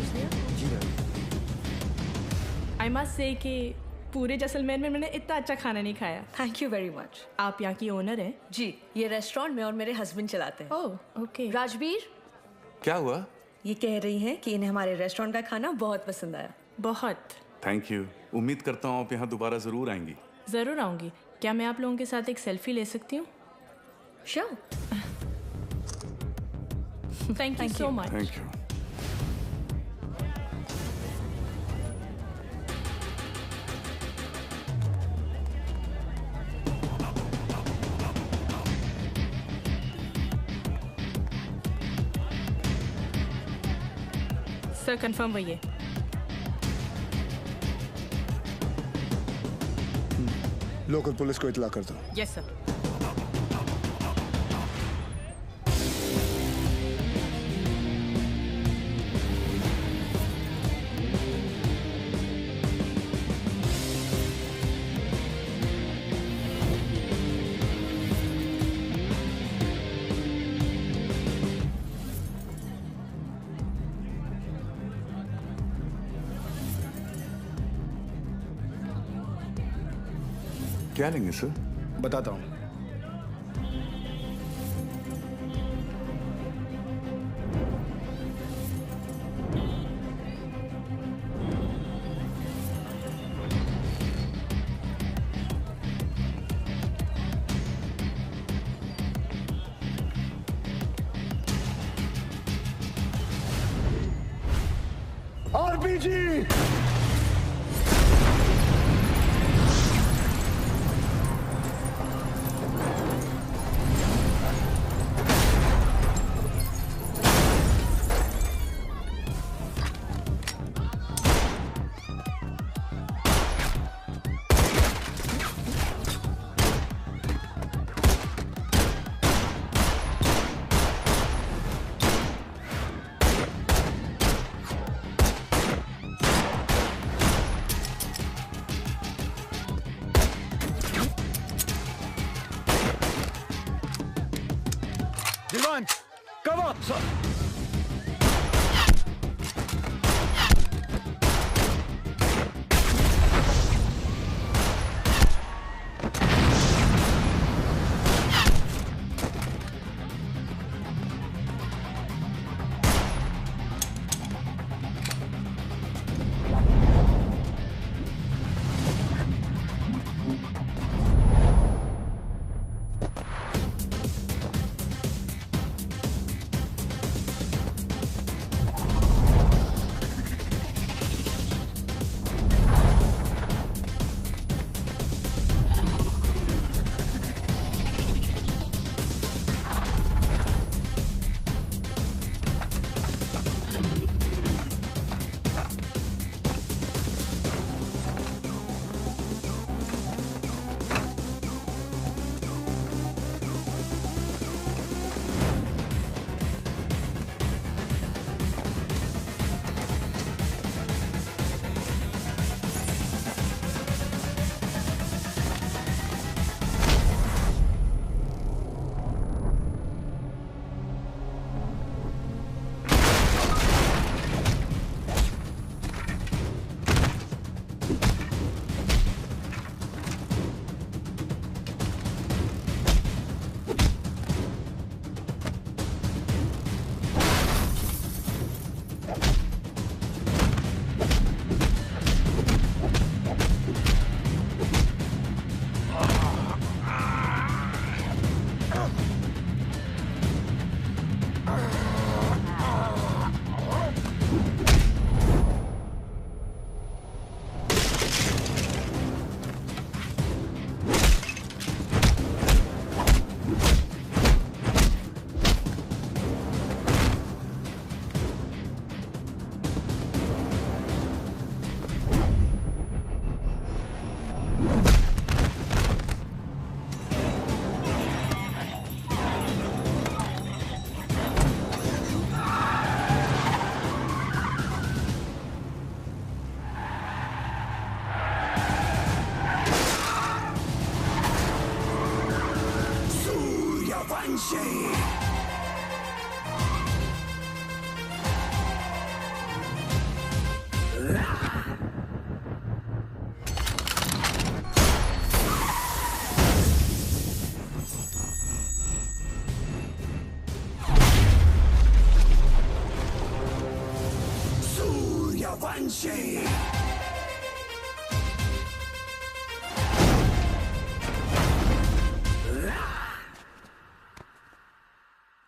Juice लिया? जी ma'am. I must say कि पूरे जैसलमेर में मैंने इतना अच्छा खाना नहीं खाया। Thank you very much. आप यहाँ की ओनर हैं? जी, ये रेस्टोरेंट में और मेरे हस्बैंड चलाते हैं। Oh okay. राजवीर, क्या हुआ? ये कह रही हैं कि इन्हें हमारे रेस्टोरेंट का खाना बहुत पसंद आया। बहुत। Thank you. उम्मीद करता हूँ आप यहाँ दोबारा ज़रूर आएंगी। ज़रूर आऊँगी। क्या मैं आप लोगों के साथ एक सेल्फी ले सकती हूँ? Sure. Thank you so much. Thank you. Sir confirm वही है। लोकल पुलिस को इतला कर दो। Yes sir. क्या लेंगे सर? बताता हूँ। आरपीजी। Divan, cover!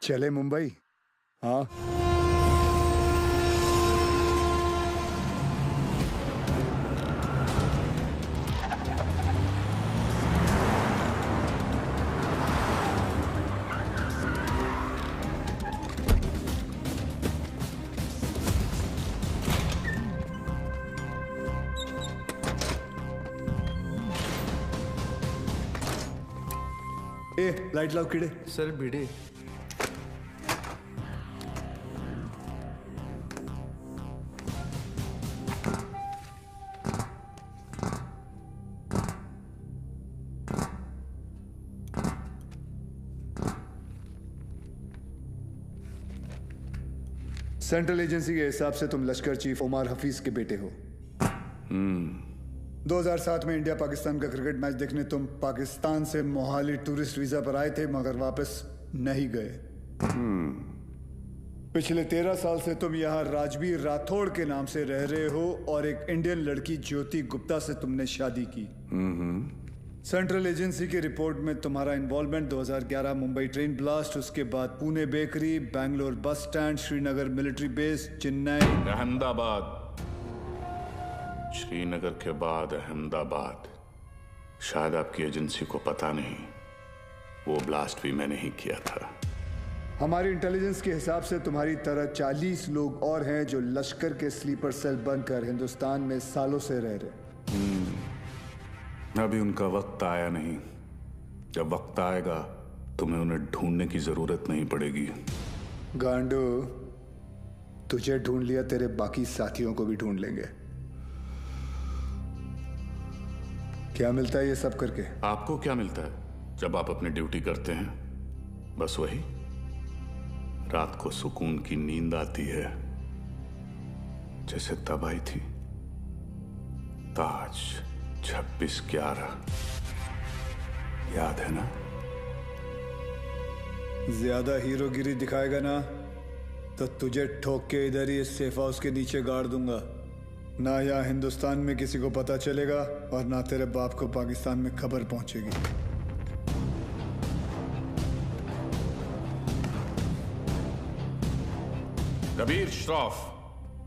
चले मुंबई। हाँ, ए लाइट लाओ कीड़े। सर भिड़े। सेंट्रल एजेंसी के हिसाब से तुम लश्कर चीफ उमर हफीज के बेटे हो। 2007 में इंडिया पाकिस्तान का क्रिकेट मैच देखने तुम पाकिस्तान से मोहाली टूरिस्ट वीजा पर आए थे, मगर वापस नहीं गए। पिछले 13 साल से तुम यहाँ राजवीर राठौड़ के नाम से रह रहे हो और एक इंडियन लड़की ज्योति गुप्ता से तुमने शादी की। सेंट्रल एजेंसी की रिपोर्ट में तुम्हारा इन्वॉल्वमेंट 2011 मुंबई ट्रेन ब्लास्ट, उसके बाद Pune bakery, Bangalore bus stand, Srinagar military base, Chennai, Ahmedabad. Srinagar के बाद अहमदाबाद। शायद आपकी एजेंसी को पता नहीं, वो ब्लास्ट भी मैंने ही किया था। हमारी इंटेलिजेंस के हिसाब से तुम्हारी तरह 40 लोग और हैं जो लश्कर के स्लीपर सेल बनकर हिंदुस्तान में सालों से रह रहे। अभी उनका वक्त आया नहीं। जब वक्त आएगा तुम्हें उन्हें ढूंढने की जरूरत नहीं पड़ेगी। गांडू, तुझे ढूंढ लिया, तेरे बाकी साथियों को भी ढूंढ लेंगे। क्या मिलता है ये सब करके? आपको क्या मिलता है जब आप अपनी ड्यूटी करते हैं? बस वही, रात को सुकून की नींद आती है, जैसे तब आई थी। ताज 26/11 याद है ना? ज्यादा हीरोगिरी दिखाएगा ना तो तुझे ठोक के इधर ही इस सेफ हाउस के नीचे गाड़ दूंगा। ना यहाँ हिंदुस्तान में किसी को पता चलेगा और ना तेरे बाप को पाकिस्तान में खबर पहुंचेगी। Kabir Shroff,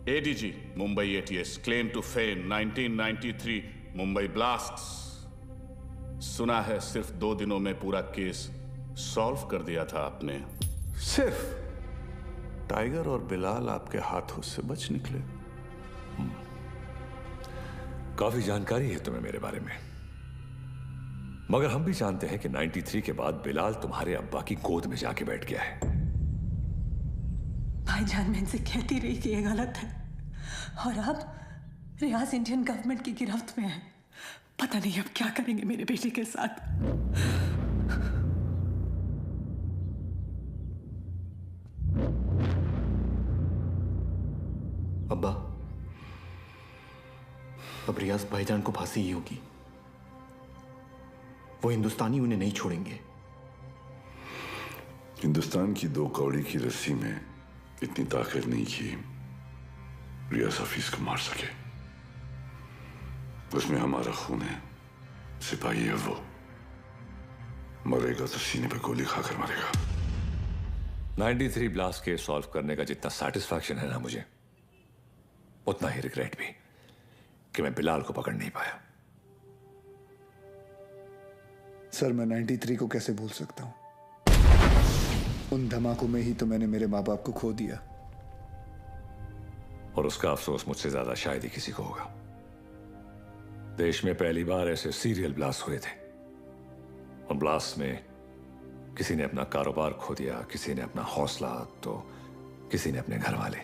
ADG, Mumbai ATS, claim to fame 1993 Mumbai blasts. सुना है सिर्फ 2 दिनों में पूरा केस सॉल्व कर दिया था आपने। सिर्फ टाइगर और बिलाल आपके हाथों से बच निकले। काफी जानकारी है तुम्हें मेरे बारे में, मगर हम भी जानते हैं कि 93 के बाद बिलाल तुम्हारे अब्बा की गोद में जाके बैठ गया है। भाईजान मैं इनसे कहती रही कि ये गलत है, और अब रियाज इंडियन गवर्नमेंट की गिरफ्त में है। पता नहीं अब क्या करेंगे मेरे बेटे के साथ। अब्बा, अब रियाज भाईजान को फांसी ही होगी। वो हिंदुस्तानी उन्हें नहीं छोड़ेंगे। हिंदुस्तान की 2 कौड़ी की रस्सी में इतनी ताकत नहीं कि रियाज हफीज को मार सके। उसमें हमारा खून है। सिपाही है वो, मरेगा तो सीने पे गोली खाकर मरेगा। 93 ब्लास्ट केस सॉल्व करने का जितना सेटिस्फैक्शन है ना मुझे, उतना ही रिग्रेट भी कि मैं बिलाल को पकड़ नहीं पाया। सर, मैं 93 को कैसे भूल सकता हूं? उन धमाकों में ही तो मैंने मेरे माँ बाप को खो दिया। और उसका अफसोस मुझसे ज्यादा शायद ही किसी को होगा। देश में पहली बार ऐसे सीरियल ब्लास्ट हुए थे, और ब्लास्ट में किसी ने अपना कारोबार खो दिया, किसी ने अपना हौसला, तो किसी ने अपने घर वाले।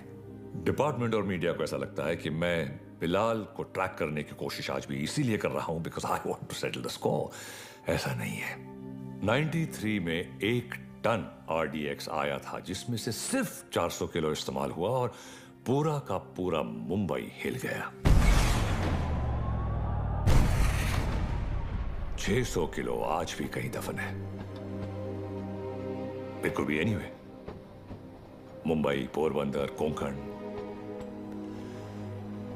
डिपार्टमेंट और मीडिया को ऐसा लगता है कि मैं बिलाल को ट्रैक करने की कोशिश आज भी इसीलिए कर रहा हूं because I want to settle the score. ऐसा नहीं है। 93 में 1 टन RDX आया था, जिसमें से सिर्फ 400 किलो इस्तेमाल हुआ और पूरा का पूरा मुंबई हिल गया। 600 किलो आज भी कहीं दफन है। It could be anyway. Mumbai, Porbandar, Konkan,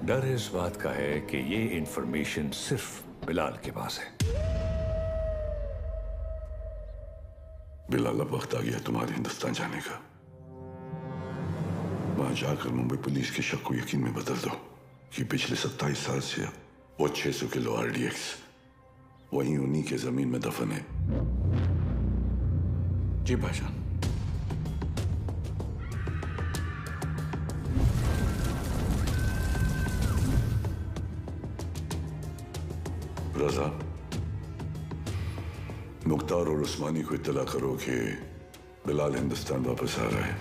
डर इस बात का है कि ये इंफॉर्मेशन सिर्फ बिलाल के पास है। बिलाल, अब वक्त आ गया तुम्हारे हिंदुस्तान जाने का। वहां जाकर मुंबई पुलिस के शक को यकीन में बदल दो कि पिछले 27 साल से वो 600 किलो RDX वहीं उन्हीं के जमीन में दफन है। जी भाईजान। रजा, मुख्तार और उस्मानी को इत्तला करो कि बिलाल हिंदुस्तान वापस आ रहा है।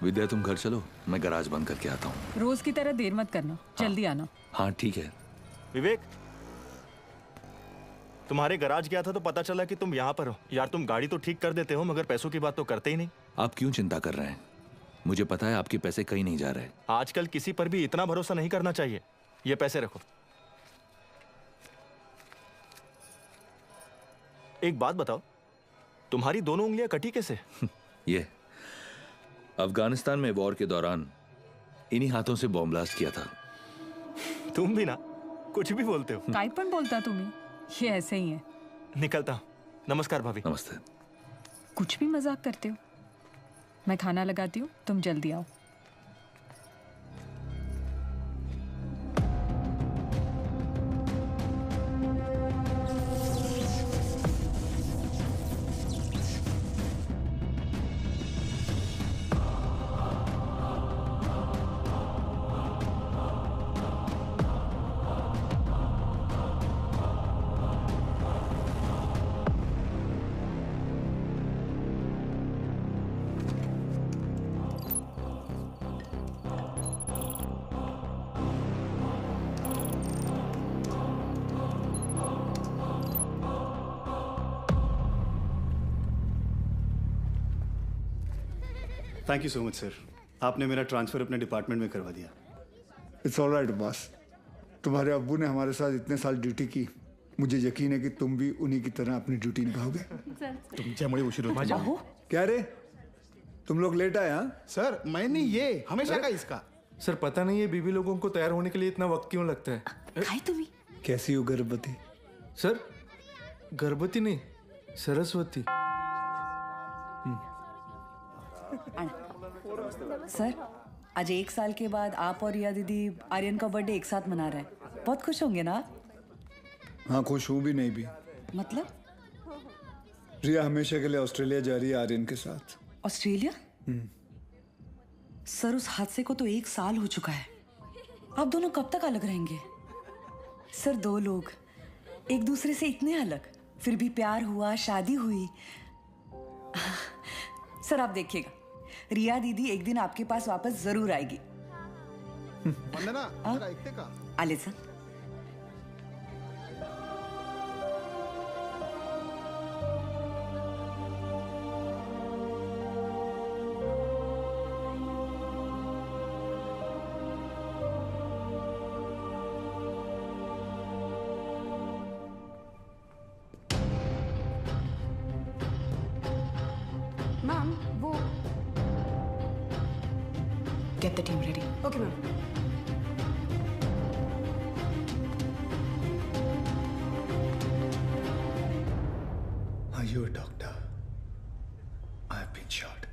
विद्या, तुम घर चलो, मैं गैराज बंद करके आता हूँ। रोज की तरह देर मत करना, जल्दी आना। हाँ ठीक है। विवेक, तुम्हारे गैराज गया था तो पता चला कि तुम यहाँ पर हो। यार, तुम गाड़ी तो ठीक कर देते हो मगर पैसों की बात तो करते ही नहीं। आप क्यों चिंता कर रहे हैं? मुझे पता है आपके पैसे कहीं नहीं जा रहे। आजकल किसी पर भी इतना भरोसा नहीं करना चाहिए। ये पैसे रखो। एक बात बताओ, तुम्हारी दोनों उंगलियां कटी कैसे? ये अफगानिस्तान में वॉर के दौरान इन्हीं हाथों से बॉम्ब ब्लास्ट किया था। तुम भी ना कुछ भी बोलते हो। काय पण बोलता तुम्ही? ये ऐसे ही है। निकलता हूं। नमस्कार भाभी। नमस्ते। कुछ भी मजाक करते हो। मैं खाना लगाती हूँ, तुम जल्दी आओ। Thank you so much sir, आपने मेरा ट्रांसफ़र अपने डिपार्टमेंट में करवा दिया। It's all right boss. तुम्हारे अब्बू ने हमारे साथ इतने साल ड्यूटी की, मुझे यकीन है कि तुम भी उन्हीं की तरह अपनी ड्यूटी निभाओगे। तुमच्यामुळे उशीर होतो। क्या रे, तुम लोग लेट आए? हाँ सर, मैं नहीं, ये हमेशा का इसका। सर पता नहीं है बीबी लोगों को तैयार होने के लिए इतना वक्त क्यों लगता है। कैसी हो गर्भवती? सर गर्भवती नहीं, सरस्वती। सर, आज 1 साल के बाद आप और रिया दीदी आर्यन का बर्थडे एक साथ मना रहे हैं। बहुत खुश होंगे ना आप? हाँ, खुश हूँ भी नहीं भी। मतलब? रिया हमेशा के लिए ऑस्ट्रेलिया जा रही है आर्यन के साथ। ऑस्ट्रेलिया? सर, उस हादसे को तो 1 साल हो चुका है। आप दोनों कब तक अलग रहेंगे? सर, 2 लोग एक दूसरे से इतने अलग, फिर भी प्यार हुआ, शादी हुई। सर, आप देखिएगा, रिया दीदी एक दिन आपके पास वापस जरूर आएगी। आले सर। मैम, वो Get the team ready. Okay ma'am. Are you a doctor? I have been shot.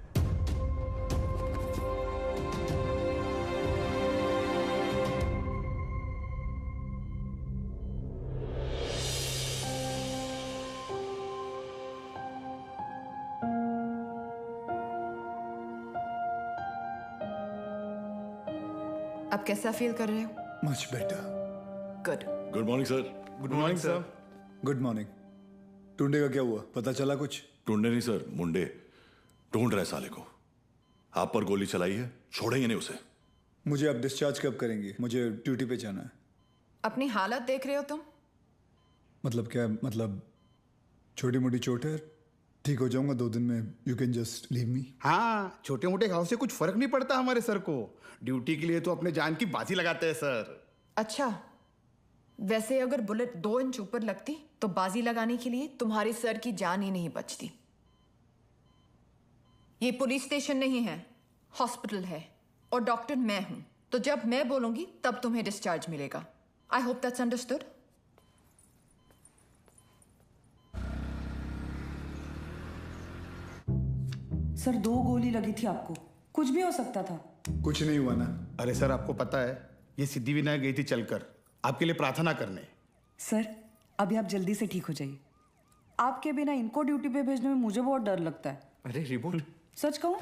अब कैसा फील कर रहे हो? Much better. Good. Good morning sir. Good morning sir. Good morning. Tunde का क्या हुआ, पता चला कुछ? ढूंढे नहीं सर, मुंडे ढूंढ रहे साले को। आप पर गोली चलाई है, छोड़ेंगे नहीं उसे। मुझे अब डिस्चार्ज कब करेंगे? मुझे ड्यूटी पे जाना है। अपनी हालत देख रहे हो तुम? मतलब क्या? मतलब छोटी मोटी चोट है, ठीक हो जाऊंगा 2 दिन में। You can just leave me. हाँ, छोटे मोटे घाव से कुछ फर्क नहीं पड़ता हमारे सर को। ड्यूटी के लिए तो अपने जान की बाजी लगाते हैं सर। अच्छा, वैसे अगर बुलेट 2 इंच ऊपर लगती तो बाजी लगाने के लिए तुम्हारे सर की जान ही नहीं बचती। ये पुलिस स्टेशन नहीं है, हॉस्पिटल है और डॉक्टर मैं हूं, तो जब मैं बोलूंगी तब तुम्हें डिस्चार्ज मिलेगा। I hope that's understood. Sir 2 गोली लगी थी आपको, कुछ भी हो सकता था। कुछ नहीं हुआ ना। अरे सर आपको पता है ये सिद्धिविनायक गई थी चलकर आपके लिए प्रार्थना करने। सर अभी आप जल्दी से ठीक हो जाइए। आपके बिना इनको ड्यूटी पे भेजने में मुझे बहुत डर लगता है। अरे रिमोट सच कहूँ,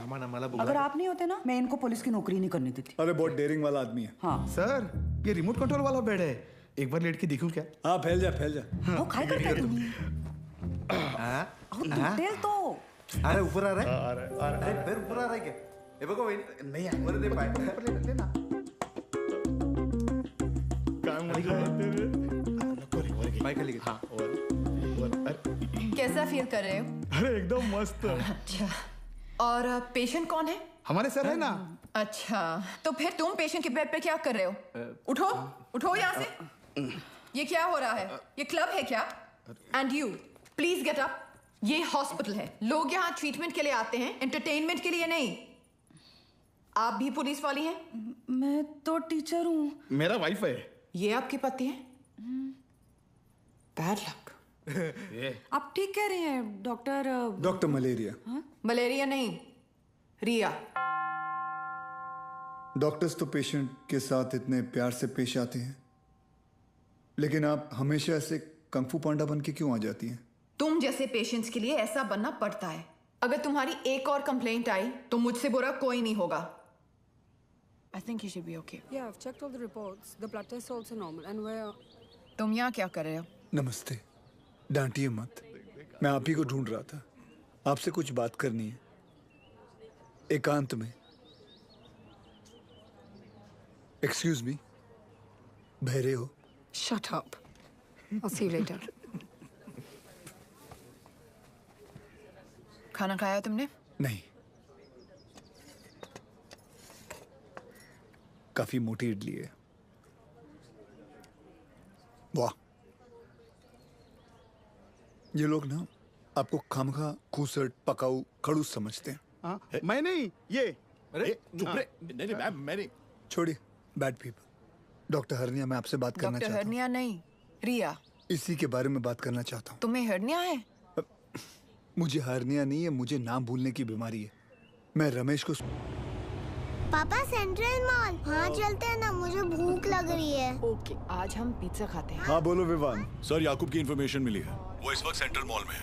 अगर आप नहीं होते ना, मैं इनको पुलिस की नौकरी नहीं करने देती। अरे बहुत डेयरिंग वाला आदमी है। हाँ सर ये रिमोट कंट्रोल वाला बेड है, एक बार लेट के देखूं क्या? हाँ फैल जा। वो काय करता है तुम्ही? तेल तो अरे ऊपर आ रहा है। अरे पैर ऊपर आ रहा है क्या? ये बघो वहिनी नहीं है। वर दे पाय. ऊपर ले ना। काम पाय खाली घे. हाँ कैसा फील कर रहे हो? अरे एकदम मस्त। अच्छा, और पेशेंट कौन है? हमारे सर है ना। अच्छा, तो फिर तुम पेशेंट के बेड पे क्या कर रहे हो? उठो यहाँ से। ये क्या हो रहा है? ये क्लब है क्या? And you please get up. ये हॉस्पिटल है, लोग यहाँ ट्रीटमेंट के लिए आते हैं, एंटरटेनमेंट के लिए नहीं। आप भी पुलिस वाली हैं? मैं तो टीचर हूँ। मेरा वाइफ है। ये आपके पति हैं? Bad luck. आप ठीक कह रहे हैं डॉक्टर? Doctor malaria. मलेरिया नहीं, रिया। डॉक्टर्स तो पेशेंट के साथ इतने प्यार से पेश आते हैं, लेकिन आप हमेशा ऐसे कंफू पांडा बन के क्यों आ जाती हैं? तुम जैसे पेशेंट्स के लिए ऐसा बनना पड़ता है। अगर तुम्हारी एक और कंप्लेंट आई तो मुझसे बुरा कोई नहीं होगा। I think you should be okay. Yeah, I've checked all the reports. The blood test is also normal. And where? तुम यहाँ क्या कर रहे हो? नमस्ते, डांटिए मत। मैं आप ही को ढूंढ रहा था। आपसे कुछ बात करनी है, एकांत में। एक्सक्यूज मी, बहरे हो? Shut up. I'll see you later. खाना खाया तुमने? नहीं, काफी मोटी इडली है। वाह, ये लोग ना आपको खामखा खूसट पकाऊ खड़ूस समझते हैं। हाँ, मैं नहीं, ये। अरे चुप रे। नहीं मैम, मैं नहीं। छोड़िए, बैड पीपल। डॉक्टर हरनिया, मैं आपसे बात करना चाहता हूँ। डॉक्टर हरनिया नहीं, रिया। इसी के बारे में बात करना चाहता हूँ। तुम्हें हरनिया है? मुझे हरनिया नहीं है, मुझे नाम भूलने की बीमारी है। मैं रमेश को। पापा सेंट्रल मॉल वहाँ चलते हैं ना, मुझे भूख लग रही है। ओके, आज हम पिज्जा खाते हैं। हाँ बोलो विवान। सर, याकूब की इंफॉर्मेशन मिली है, वो इस वक्त सेंट्रल मॉल में है।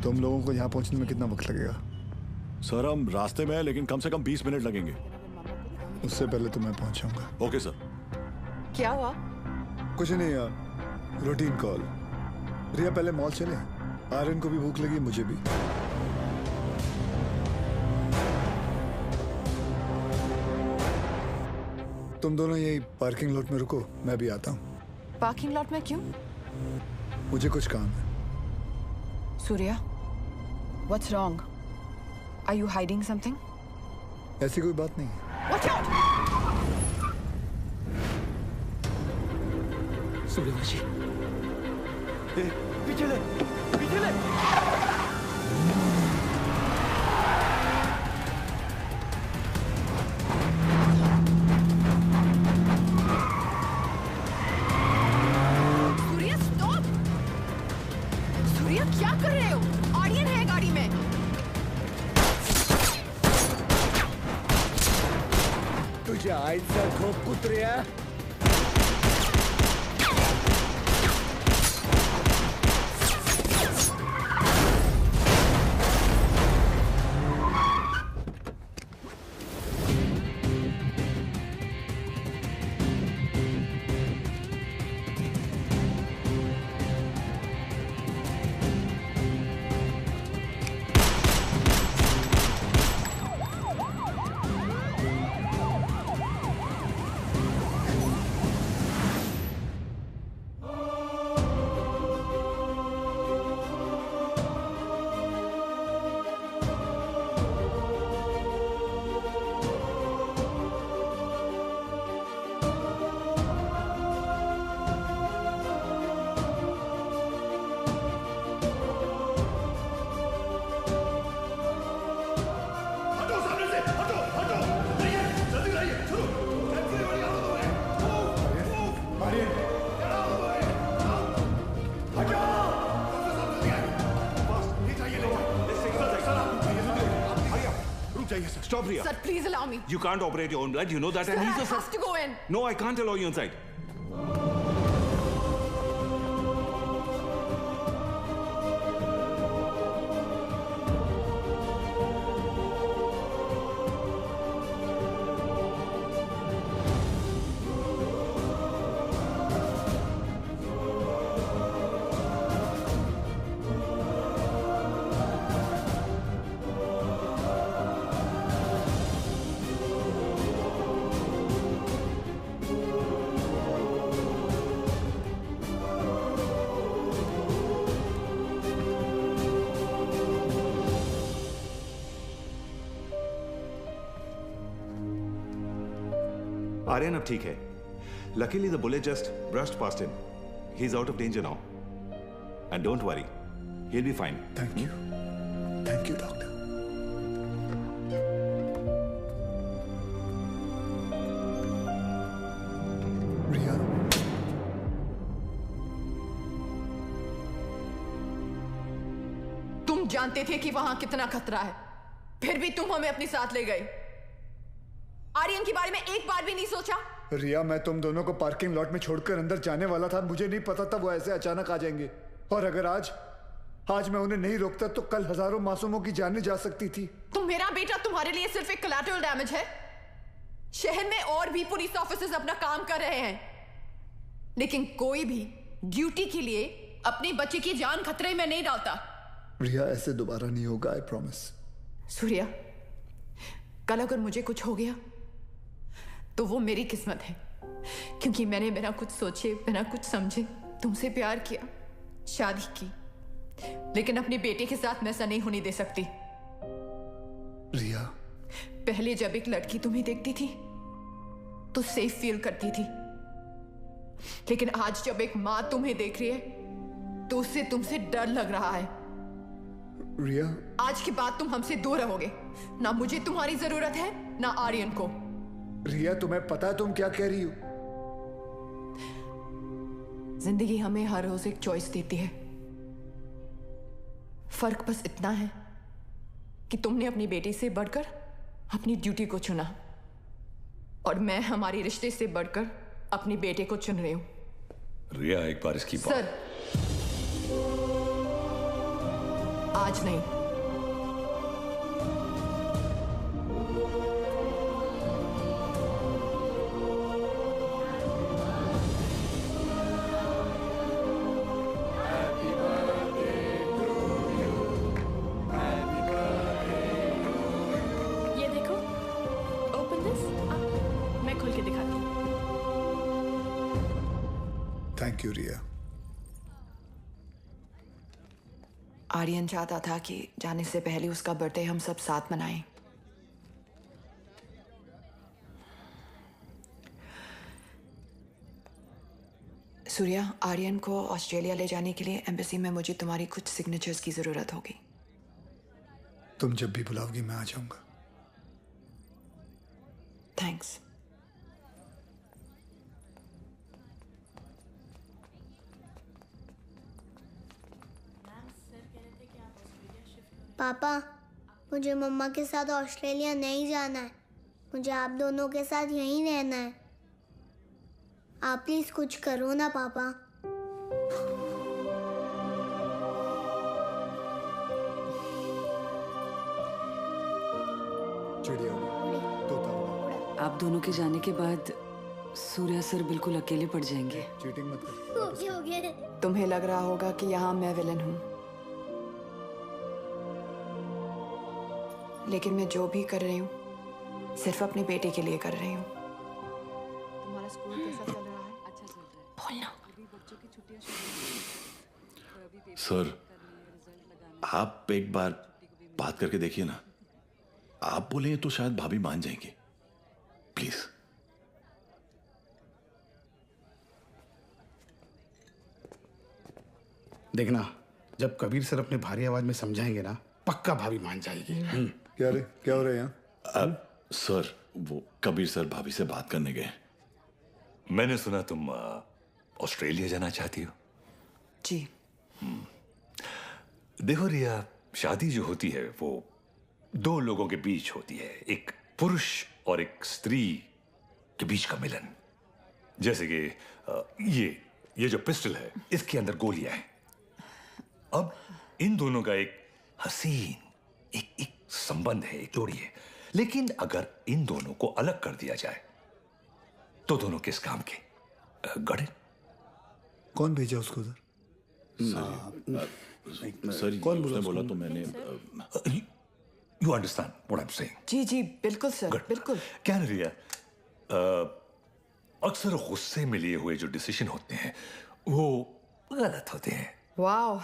तुम लोगों को यहाँ पहुँचने में कितना वक्त लगेगा? सर हम रास्ते में हैं, लेकिन कम से कम 20 मिनट लगेंगे। उससे पहले तो मैं पहुँचाऊंगा। Okay sir. क्या हुआ? कुछ नहीं यार, रूटीन कॉल। रिया पहले मॉल चले, आर्यन को भी भूख लगी, मुझे भी। तुम दोनों यही पार्किंग लॉट में रुको, मैं भी आता हूँ। पार्किंग लॉट में क्यों? मुझे कुछ काम है। Surya, what's wrong? Are you hiding something? ऐसी कोई बात नहीं है। Watch out! सूर्यवंशी, पीछे ले, पीछे ले। सूर्या स्टॉप! सूर्या क्या कर रहे हो? ऑडियन है गाड़ी में। तुझ्या आईचा झोप कुत्र्या। Stop, Riya. Sir, please allow me. You can't operate your own blood. You know that. Sir, and I he's a have to go in. No, I can't allow you inside. Aryan अब ठीक है. Luckily the bullet just brushed past him. He's out of danger now. And don't worry, he'll be fine. Thank you. Thank you, doctor. Riya. तुम जानते थे कि वहां कितना खतरा है, फिर भी तुम हमें अपने साथ ले गए. आर्यन के बारे में एक बार भी नहीं सोचा? रिया, मैं तुम दोनों को पार्किंग लॉट में छोड़कर अंदर जाने वाला था. मुझे नहीं पता था वो ऐसे अचानक आ जाएंगे. और अगर आज मैं उन्हें नहीं रोकता तो कल हजारों मासूमों की जानें जा सकती थी. तो मेरा बेटा तुम्हारे लिए सिर्फ एक कोलैटरल डैमेज है. शहर में और भी पुलिस ऑफिसर्स अपना काम कर रहे हैं, लेकिन कोई भी ड्यूटी के लिए अपने बच्चे की जान खतरे में नहीं डालता. रिया, ऐसे दोबारा नहीं होगा, आई प्रॉमिस. सूर्या, कल अगर मुझे कुछ हो गया तो वो मेरी किस्मत है, क्योंकि मैंने बिना कुछ सोचे, बिना कुछ समझे तुमसे प्यार किया, शादी की. लेकिन अपने बेटे के साथ मैं ऐसा नहीं होने दे सकती. रिया, पहले जब एक लड़की तुम्हें देखती थी तो सेफ फील करती थी, लेकिन आज जब एक माँ तुम्हें देख रही है तो उससे तुमसे डर लग रहा है. रिया, आज के बाद तुम हमसे दूर रहोगे. ना मुझे तुम्हारी जरूरत है, ना आर्यन को. रिया, तुम्हें पता है तुम क्या कह रही हो? जिंदगी हमें हर रोज एक चॉइस देती है. फर्क बस इतना है कि तुमने अपनी बेटी से बढ़कर अपनी ड्यूटी को चुना, और मैं हमारे रिश्ते से बढ़कर अपने बेटे को चुन रही हूं. रिया, एक बार इसकी बात. सर, आज नहीं. ये देखो, ओपन दिस. मैं खोल के दिखाती हूँ. थैंक यू रिया. आर्यन चाहता था कि जाने से पहले उसका बर्थडे हम सब साथ मनाएं. सूर्या, आर्यन को ऑस्ट्रेलिया ले जाने के लिए एम्बेसी में मुझे तुम्हारी कुछ सिग्नेचर्स की जरूरत होगी. तुम जब भी बुलाओगी मैं आ जाऊंगा. थैंक्स. पापा, मुझे मम्मा के साथ ऑस्ट्रेलिया नहीं जाना है. मुझे आप दोनों के साथ यहीं रहना है. आप प्लीज कुछ करो ना पापा. आप दोनों के जाने के बाद सूर्या सर बिल्कुल अकेले पड़ जाएंगे. चीटिंग मत कर. हो गया. तुम्हें लग रहा होगा कि यहाँ मैं विलन हूँ, लेकिन मैं जो भी कर रही हूँ सिर्फ अपने बेटे के लिए कर रही हूँ. तुम्हारा स्कूल कैसा चल रहा है? अच्छा चल रहा है. बोलना. सर, आप एक बार बात करके देखिए ना. आप बोलेंगे तो शायद भाभी मान जाएंगी. प्लीज. देखना, जब कबीर सर अपने भारी आवाज में समझाएंगे ना, पक्का भाभी मान जाएगी. क्या रे, क्या हो रहा है यहाँ? सर, वो कबीर सर भाभी से बात करने गए. मैंने सुना तुम ऑस्ट्रेलिया जाना चाहती हो. जी. देखो रिया, शादी जो होती है वो दो लोगों के बीच होती है, एक पुरुष और एक स्त्री के बीच का मिलन। जैसे कि ये जो पिस्टल है, इसके अंदर गोलियां हैं। अब इन दोनों का एक हसीन एक संबंध है, एक जोड़ी है। लेकिन अगर इन दोनों को अलग कर दिया जाए तो दोनों किस काम के? गड़े। कौन भेजा उसको उधर? सर कौन बोला तो मैंने you understand what I am saying? जी जी बिल्कुल सर, बिल्कुल। क्या रिया, अक्सर गुस्से में लिए हुए जो डिसीजन होते हैं वो गलत होते हैं। वाओ,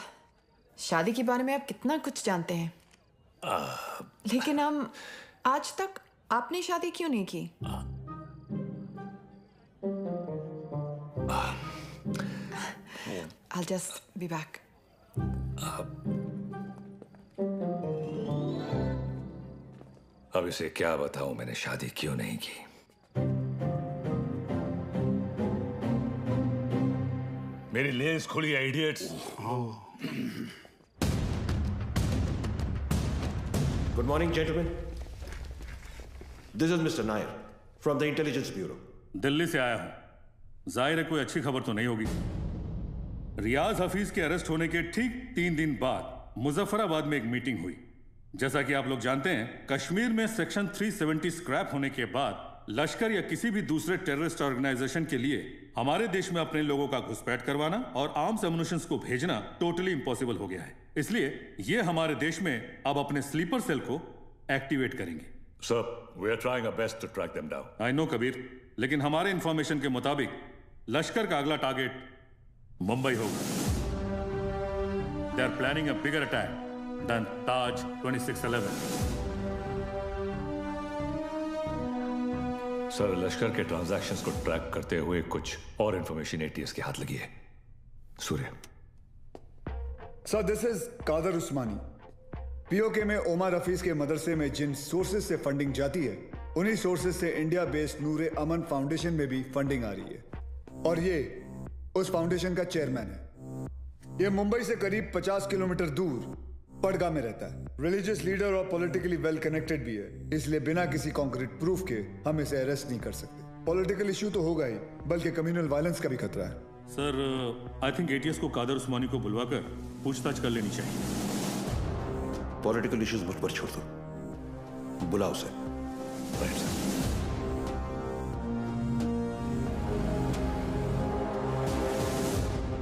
शादी के बारे में आप कितना कुछ जानते हैं। लेकिन हम आज तक आपने शादी क्यों नहीं की? I'll just be back. अब इसे क्या बताऊं मैंने शादी क्यों नहीं की। मेरी लेस खुली है, idiots. Good morning, gentlemen. This is Mr. Nair from the Intelligence Bureau. Delhi से आया हूं। जाहिर है कोई अच्छी खबर तो नहीं होगी। रियाज हफीज के अरेस्ट होने के ठीक 3 दिन बाद मुजफ्फराबाद में एक मीटिंग हुई। जैसा कि आप लोग जानते हैं, कश्मीर में सेक्शन 370 स्क्रैप होने के बाद लश्कर या किसी भी दूसरे टेररिस्ट ऑर्गेनाइजेशन के लिए हमारे देश में अपने लोगों का घुसपैठ करवाना और आर्म्स एमुनिशंस को भेजना टोटली इम्पॉसिबल हो गया है। इसलिए ये हमारे देश में अब अपने स्लीपर सेल को एक्टिवेट करेंगे। Sir, we are trying our best to track them down. I know Kabir, लेकिन हमारे इंफॉर्मेशन के मुताबिक लश्कर का अगला टारगेट मुंबई होगा। They are planning a bigger attack than Taj 2611। Sir, Lashkar के ट्रांजैक्शंस को ट्रैक करते हुए कुछ और इंफॉर्मेशन एटीएस के हाथ लगी है। Surya. Sir, this is Kadar Usmani. PoK में ओमर हफीज के मदरसे में जिन सोर्सेज से फंडिंग जाती है, उन्हीं सोर्सेज से इंडिया बेस्ड नूरे अमन फाउंडेशन में भी फंडिंग आ रही है और ये उस फाउंडेशन का चेयरमैन है। ये मुंबई से करीब 50 किलोमीटर दूर पड़गा में रहता है। रिलीजियस लीडर और पॉलिटिकली वेल कनेक्टेड भी है, इसलिए बिना किसी कॉन्क्रीट प्रूफ के हम इसे अरेस्ट नहीं कर सकते। पॉलिटिकल इशू तो होगा ही, बल्कि कम्युनल वायलेंस का भी खतरा है। सर, आई थिंक एटीएस को कादर उस्मानी को बुलवाकर पूछताछ कर लेनी चाहिए। पॉलिटिकल इश्यूज मुझ पर छोड़ दो, बुलाओ उसे।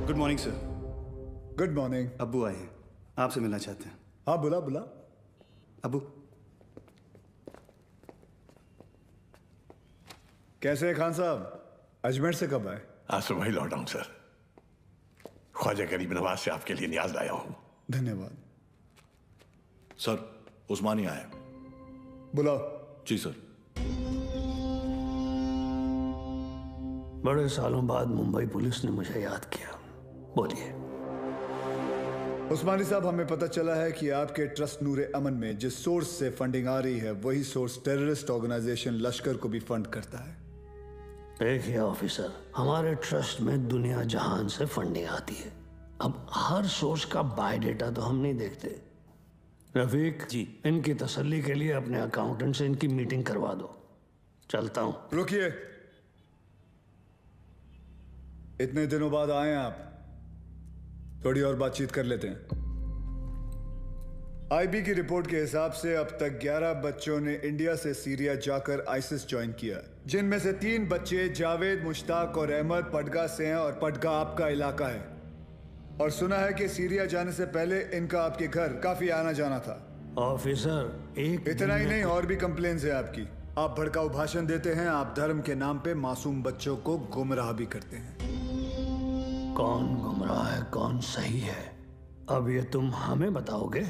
Good morning sir. Good morning. अब्बू आए हैं, आपसे मिलना चाहते हैं। हाँ, बुला बुला। अब्बू कैसे हैं खान साहब? अजमेर से कब आए? आज सुबह ही लौटा हूं सर। ख्वाजा गरीब नवाज से आपके लिए न्याज लाया हूं। धन्यवाद। सर, उस्मानी आए। बुलाओ। जी सर। बड़े सालों बाद मुंबई पुलिस ने मुझे याद किया। बोलिए। उस्मानी साहब, हमें पता चला है कि आपके ट्रस्ट नूरे अमन में जिस सोर्स से फंडिंग आ रही है, वही सोर्स टेररिस्ट ऑर्गेनाइजेशन लश्कर को भी फंड करता है। देखिए ऑफिसर, हमारे ट्रस्ट में दुनिया जहान से फंडिंग आती है। अब हर सोर्स का बायोडेटा तो हम नहीं देखते। रफीक जी, इनकी तसल्ली के लिए अपने अकाउंटेंट से इनकी मीटिंग करवा दो। चलता हूं। रुकिए, इतने दिनों बाद आए हैं आप, थोड़ी और बातचीत कर लेते हैं। आईबी की रिपोर्ट के हिसाब से अब तक 11 बच्चों ने इंडिया से सीरिया जाकर आईसिस ज्वाइन किया, जिनमें से 3 बच्चे जावेद, मुश्ताक और अहमद पडगा से हैं और पडगा आपका इलाका है। और सुना है कि सीरिया जाने से पहले इनका आपके घर काफी आना जाना था। ऑफिसर, एक इतना ही नहीं, और भी कंप्लेन्स है आपकी। आप भड़काऊ भाषण देते हैं, आप धर्म के नाम पे मासूम बच्चों को गुमराह भी करते हैं। कौन गुमराह है, कौन सही है, अब ये तुम हमें बताओगे?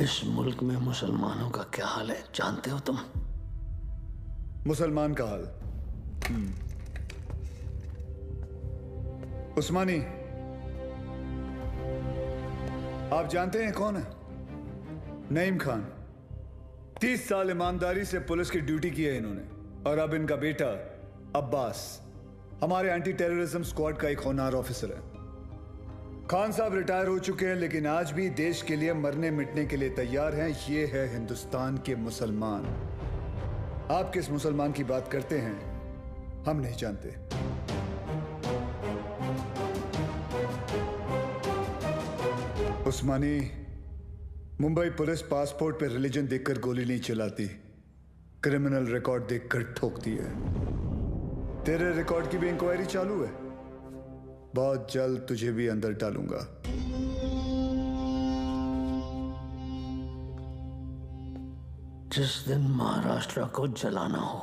इस मुल्क में मुसलमानों का क्या हाल है जानते हो तुम? मुसलमान का हाल? उस्मानी, आप जानते हैं कौन है? नईम खान। 30 साल ईमानदारी से पुलिस की ड्यूटी की है इन्होंने, और अब इनका बेटा अब्बास हमारे एंटी टेररिज्म स्क्वाड का एक होनहार ऑफिसर है। खान साहब रिटायर हो चुके हैं, लेकिन आज भी देश के लिए मरने मिटने के लिए तैयार हैं। ये है हिंदुस्तान के मुसलमान। आप किस मुसलमान की बात करते हैं हम नहीं जानते। उस्मानी, मुंबई पुलिस पासपोर्ट पे रिलीजन देखकर गोली नहीं चलाती, क्रिमिनल रिकॉर्ड देखकर ठोकती है। तेरे रिकॉर्ड की भी इंक्वायरी चालू है। बहुत जल्द तुझे भी अंदर डालूंगा। जिस दिन महाराष्ट्र को जलाना हो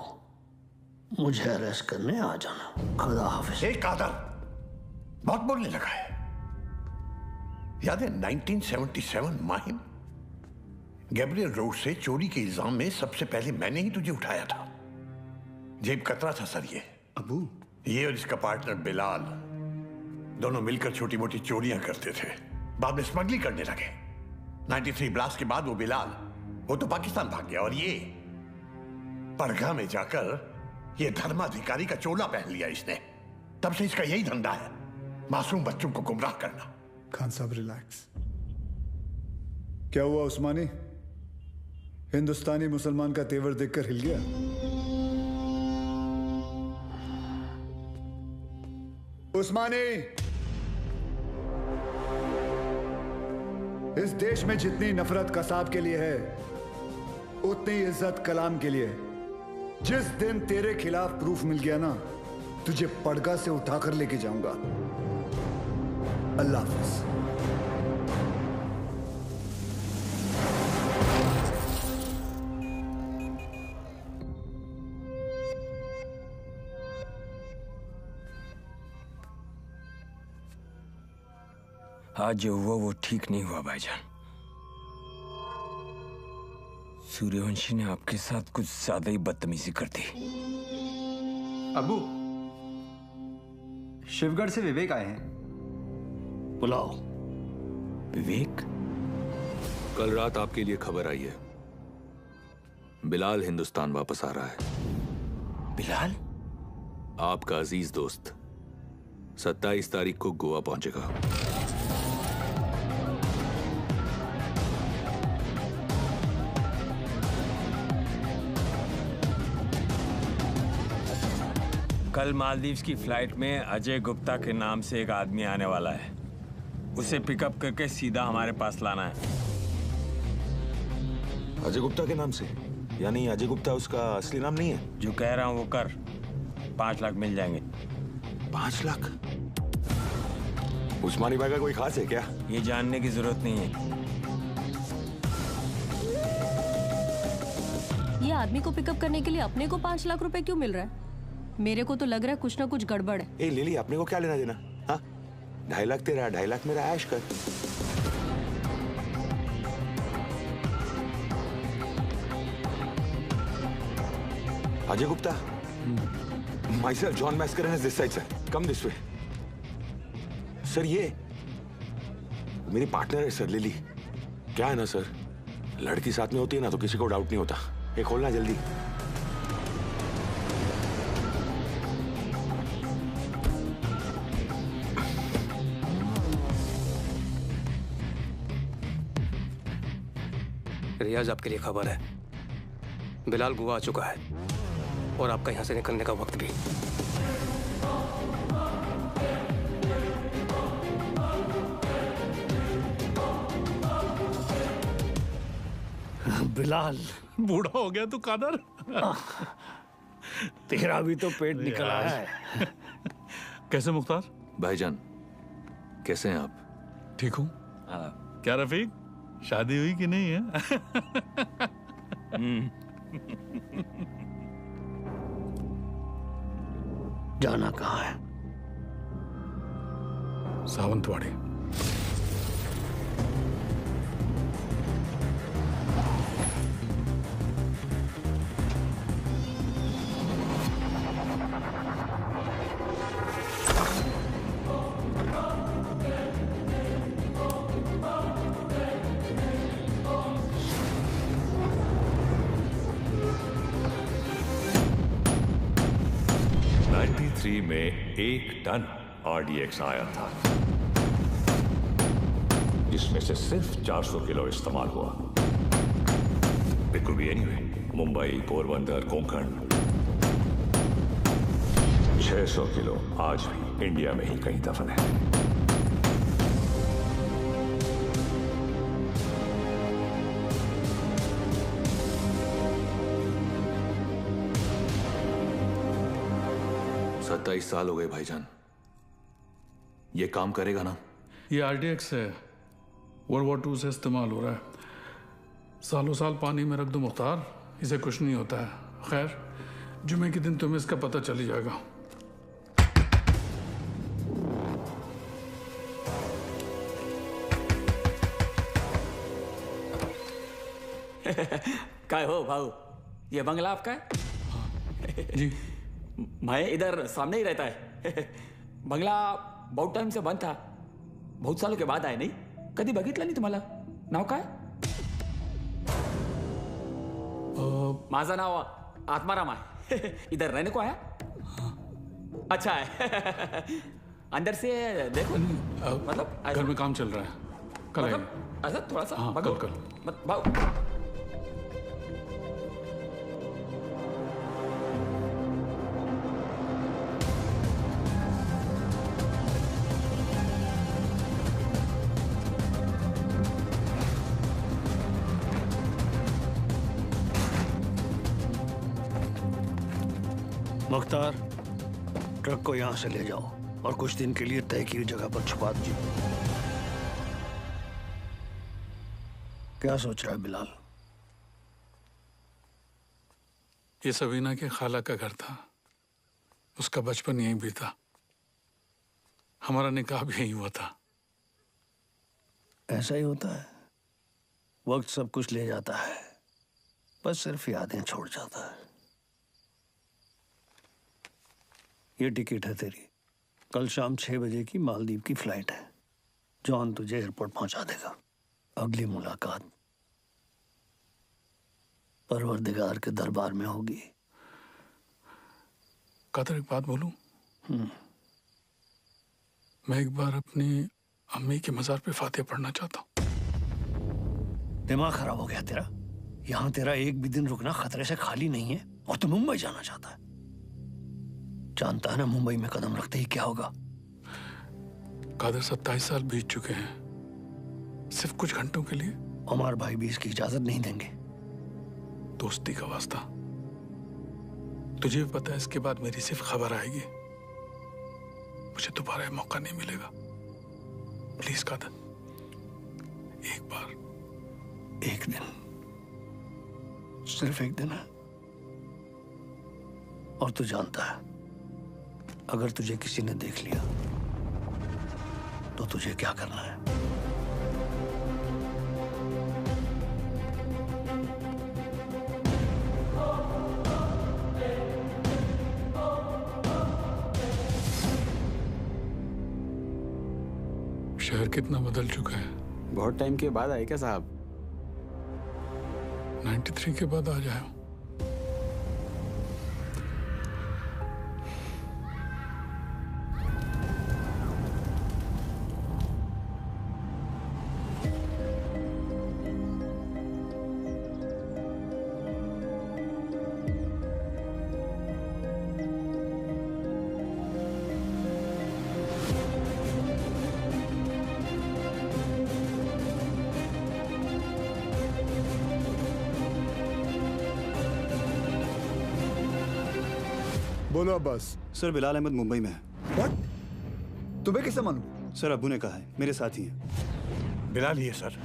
मुझे अरेस्ट करने आ जाना। खुदा हाफिज। एक कादर बहुत बोलने लगा है। याद है 1977 माहिम, गैब्रियल रोड से चोरी के इल्जाम में सबसे पहले मैंने ही तुझे उठाया था। जेब कतरा था सर ये। अबू, ये और इसका पार्टनर बिलाल दोनों मिलकर छोटी मोटी चोरियां करते थे, बाद में स्मगलिंग करने लगे। 93 ब्लास्ट के बाद वो बिलाल वो तो पाकिस्तान भाग गया और ये परगा में जाकर ये धर्माधिकारी का चोला पहन लिया इसने। तब से इसका यही धंधा है, मासूम बच्चों को गुमराह करना। खान साहब रिलैक्स। क्या हुआ उस्मानी? हिंदुस्तानी मुसलमान का तेवर देखकर हिल गया? उस्मानी, इस देश में जितनी नफरत कसाब के लिए है उतनी इज्जत कलाम के लिए। जिस दिन तेरे खिलाफ प्रूफ मिल गया ना, तुझे पड़गा से उठाकर लेके जाऊंगा। अल्लाह हाफिज। आज जो हुआ वो ठीक नहीं हुआ भाईजान। सूर्यवंशी ने आपके साथ कुछ ज्यादा ही बदतमीजी कर दी। अबू, शिवगढ़ से विवेक आए हैं। बुलाओ। विवेक? कल रात आपके लिए खबर आई है, बिलाल हिंदुस्तान वापस आ रहा है। बिलाल? आपका अजीज दोस्त 27 तारीख को गोवा पहुंचेगा। कल मालदीव्स की फ्लाइट में अजय गुप्ता के नाम से एक आदमी आने वाला है। उसे पिकअप करके सीधा हमारे पास लाना है। अजय गुप्ता के नाम से? यानी अजय गुप्ता उसका असली नाम नहीं है? जो कह रहा हूं वो कर। 5 लाख मिल जाएंगे। 5 लाख? उस्मानी भाई का कोई खास है क्या? ये जानने की जरूरत नहीं है। ये आदमी को पिकअप करने के लिए अपने को 5 लाख रुपए क्यों मिल रहा है? मेरे को तो लग रहा है कुछ ना कुछ गड़बड़ है। ए लिली, अपने को क्या लेना देना? हाँ, 2.5 लाख तेरा, 2.5 लाख मेरा, ऐश कर। Ajay Gupta, myself John Mascarenhas this side sir, come this way। Sir ये मेरी पार्टनर है सर, लिली। क्या है ना सर, लड़की साथ में होती है ना तो किसी को डाउट नहीं होता। ये खोलना जल्दी। रियाज, आपके लिए खबर है, बिलाल गोवा आ चुका है और आपका यहां से निकलने का वक्त भी। बिलाल, बूढ़ा हो गया तू कादर। तेरा भी तो पेट निकला है। कैसे मुख्तार भाईजान, कैसे हैं आप? ठीक हूँ। क्या रफीक, शादी हुई कि नहीं है? जाना कहाँ है? सावंतवाड़ी। में 1 टन RDX आया था। जिसमें से सिर्फ 400 किलो इस्तेमाल हुआ। It could be anywhere. Mumbai, Porbandar, Konkan. 600 kilo आज भी इंडिया में ही कहीं दफन है। सत्ताईस साल हो गए भाईजान। ये काम करेगा ना? ये RDX है, वर्ल्ड वॉर 2 से इस्तेमाल हो रहा है। सालों साल पानी में रख दो मुख्तार, इसे कुछ नहीं होता है। खैर, जुमे के दिन तुम्हें इसका पता चल ही जाएगा। काय हो भाऊ, ये बंगला आपका है? जी। मैं इधर सामने ही रहता है। बंगला बहुत टाइम से बंद था, बहुत सालों के बाद आए। नहीं कधी बघितलं नाही तुम्हाला? नाव काय? माझं नाव आत्माराम आहे। इधर रहने को आया? अच्छा है। अंदर से देखो। मतलब घर में काम चल रहा है, कल आएंगे। मतलब ऐसा थोड़ा सा। हाँ, कल। भाऊ मुख्तार, ट्रक को यहां से ले जाओ और कुछ दिन के लिए तय की जगह पर छुपा दीजिए। क्या सोच रहा है बिलाल? ये सबीना के खाला का घर था, उसका बचपन यहीं बीता, हमारा निकाह भी यहीं हुआ था। ऐसा ही होता है, वक्त सब कुछ ले जाता है, बस सिर्फ यादें छोड़ जाता है। ये टिकट है तेरी, कल शाम 6 बजे की मालदीव की फ्लाइट है। जॉन तुझे एयरपोर्ट पहुंचा देगा। अगली मुलाकात परवरदिगार के दरबार में होगी। कादर, एक बात बोलूं? मैं एक बार अपनी अम्मी के मजार पे फातिहा पढ़ना चाहता हूँ। दिमाग खराब हो गया तेरा? यहाँ तेरा एक भी दिन रुकना खतरे से खाली नहीं है और तू मुंबई जाना चाहता है। जानता है ना मुंबई में कदम रखते ही क्या होगा? कादर, 27 साल बीत चुके हैं, सिर्फ कुछ घंटों के लिए। उमर भाई भी इसकी इजाजत नहीं देंगे। दोस्ती का वास्ता, तुझे भी पता है इसके बाद मेरी सिर्फ खबर आएगी, मुझे दोबारा मौका नहीं मिलेगा। प्लीज कादर, एक बार, एक दिन, सिर्फ एक दिन है। और तू जानता है, अगर तुझे किसी ने देख लिया तो तुझे क्या करना है? शहर कितना बदल चुका है। बहुत टाइम के बाद आए क्या साहब? 93 के बाद आ जाए। बोलो अब्बास। सर, बिलाल अहमद मुंबई में है। What? तुम्हें कैसे मालूम? सर, अब्बू ने कहा है, मेरे साथ ही हैं। बिलाल ही है सर,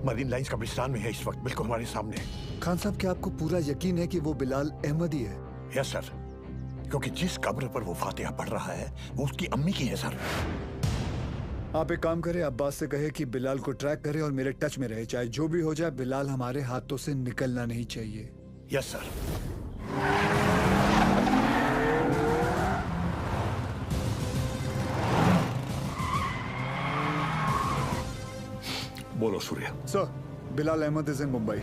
मरीन लाइंस कब्रिस्तान में है इस वक्त, बिल्कुल हमारे सामने। खान साहब, क्या आपको पूरा यकीन है कि वो बिलाल अहमद ही है? यस सर, क्योंकि जिस कब्र पर वो फातिहा पढ़ रहा है वो उसकी अम्मी की है सर। आप एक काम करें, अब्बास से कहे कि बिलाल को ट्रैक करे और मेरे टच में रहे। चाहे जो भी हो जाए, बिलाल हमारे हाथों से निकलना नहीं चाहिए। Yes sir. बोलो Surya. Sir, Bilal Ahmed is in Mumbai.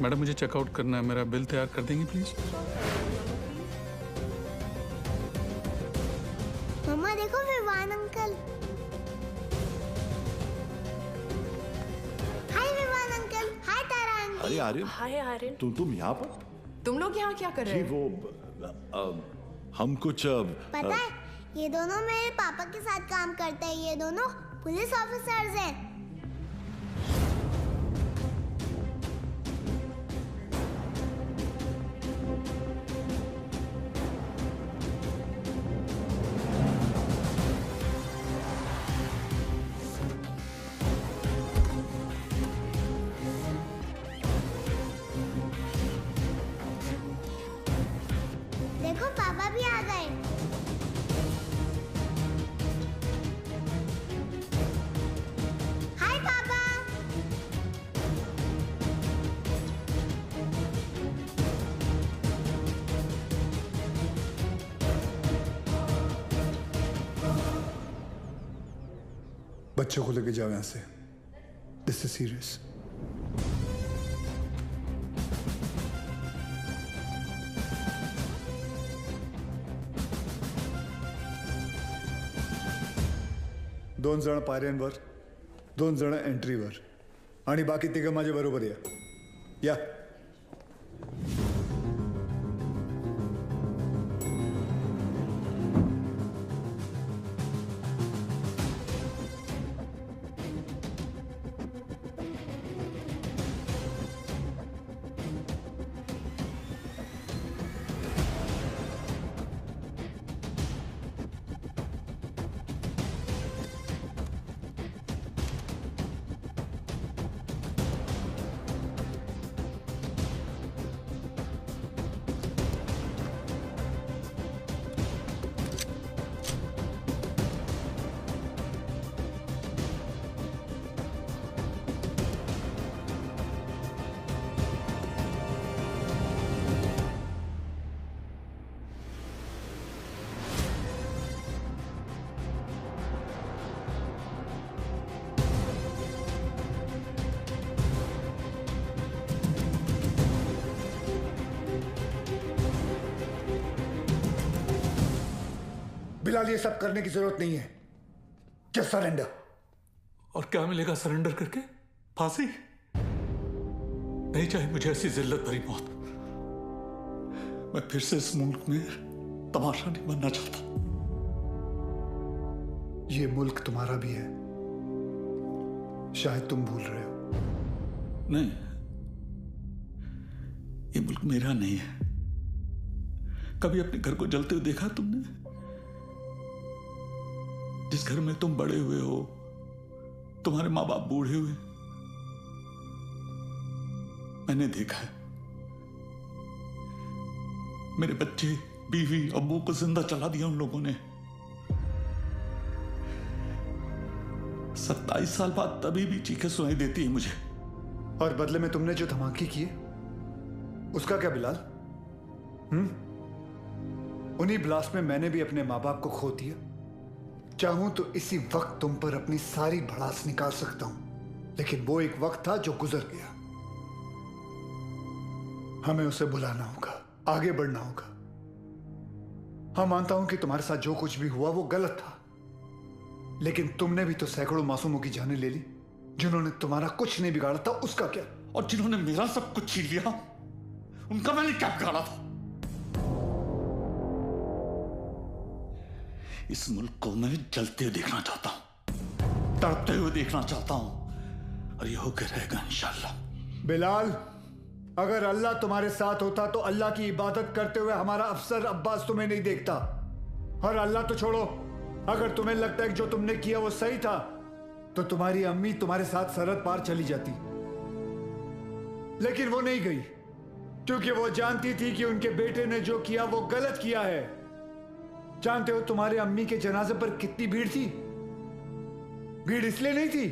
Madam मुझे चेकआउट करना है, मेरा बिल तैयार कर देंगी प्लीज? मम्मा देखो विवान अंकल। हाय विवान अंकल। हाय तारा आंटी। अरे आर्यन, हाय आर्यन। तुम यहाँ पर? तुम लोग यहाँ क्या कर रहे जी हो? वो हम कुछ पता है ये दोनों मेरे पापा के साथ काम करते हैं। ये दोनों पुलिस ऑफिसर्स हैं। देखो पापा भी आ गए। हाय पापा। बच्चों को लेके जाओ यहाँ से। This is serious. दोन जण पायऱ्यांवर, दोन जण एंट्रीवर आणि बाकी तिघं माझ्या बरोबर या। बिलाल ये सब करने की जरूरत नहीं है। Just surrender. और क्या मिलेगा सरेंडर करके? फांसी? नहीं चाहिए मुझे ऐसी जिल्लत भरी मौत। मैं फिर से इस मुल्क में तमाशा नहीं बनना चाहता। ये मुल्क तुम्हारा भी है, शायद तुम भूल रहे हो। नहीं, ये मुल्क मेरा नहीं है। कभी अपने घर को जलते हुए देखा तुमने? जिस घर में तुम बड़े हुए हो, तुम्हारे माँ बाप बूढ़े हुए, मैंने देखा है। मेरे बच्चे, बीवी, अब्बू को जिंदा चला दिया उन लोगों ने। 27 साल बाद तभी भी चीखें सुनाई देती है मुझे। और बदले में तुमने जो धमाके किए उसका क्या बिलाल? उन्हीं ब्लास्ट में मैंने भी अपने माँ बाप को खो दिया। चाहूं तो इसी वक्त तुम पर अपनी सारी भड़ास निकाल सकता हूं, लेकिन वो एक वक्त था जो गुजर गया। हमें उसे भुलाना होगा, आगे बढ़ना होगा। हाँ, मानता हूं कि तुम्हारे साथ जो कुछ भी हुआ वो गलत था, लेकिन तुमने भी तो सैकड़ों मासूमों की जानें ले ली। जिन्होंने तुम्हारा कुछ नहीं बिगाड़ा था उसका क्या? और जिन्होंने मेरा सब कुछ छीन लिया, उनका मैंने क्या बिगाड़ा था? इस मुल्क को मैं जलते हुए देखना चाहता हूं, तड़पते हुए देखना चाहता हूं, और ये होकर रहेगा इंशाल्लाह। बिलाल, अगर अल्लाह तुम्हारे साथ होता तो अल्लाह की इबादत करते हुए हमारा अफसर अब्बास तुम्हें नहीं देखता। और अल्लाह तो छोड़ो, अगर तुम्हें लगता है कि जो तुमने किया वो सही था, तो तुम्हारी अम्मी तुम्हारे साथ सरहद पार चली जाती। लेकिन वो नहीं गई, क्योंकि वो जानती थी कि उनके बेटे ने जो किया वो गलत किया है। जानते हो तुम्हारे अम्मी के जनाजे पर कितनी भीड़ थी? भीड़ इसलिए नहीं थी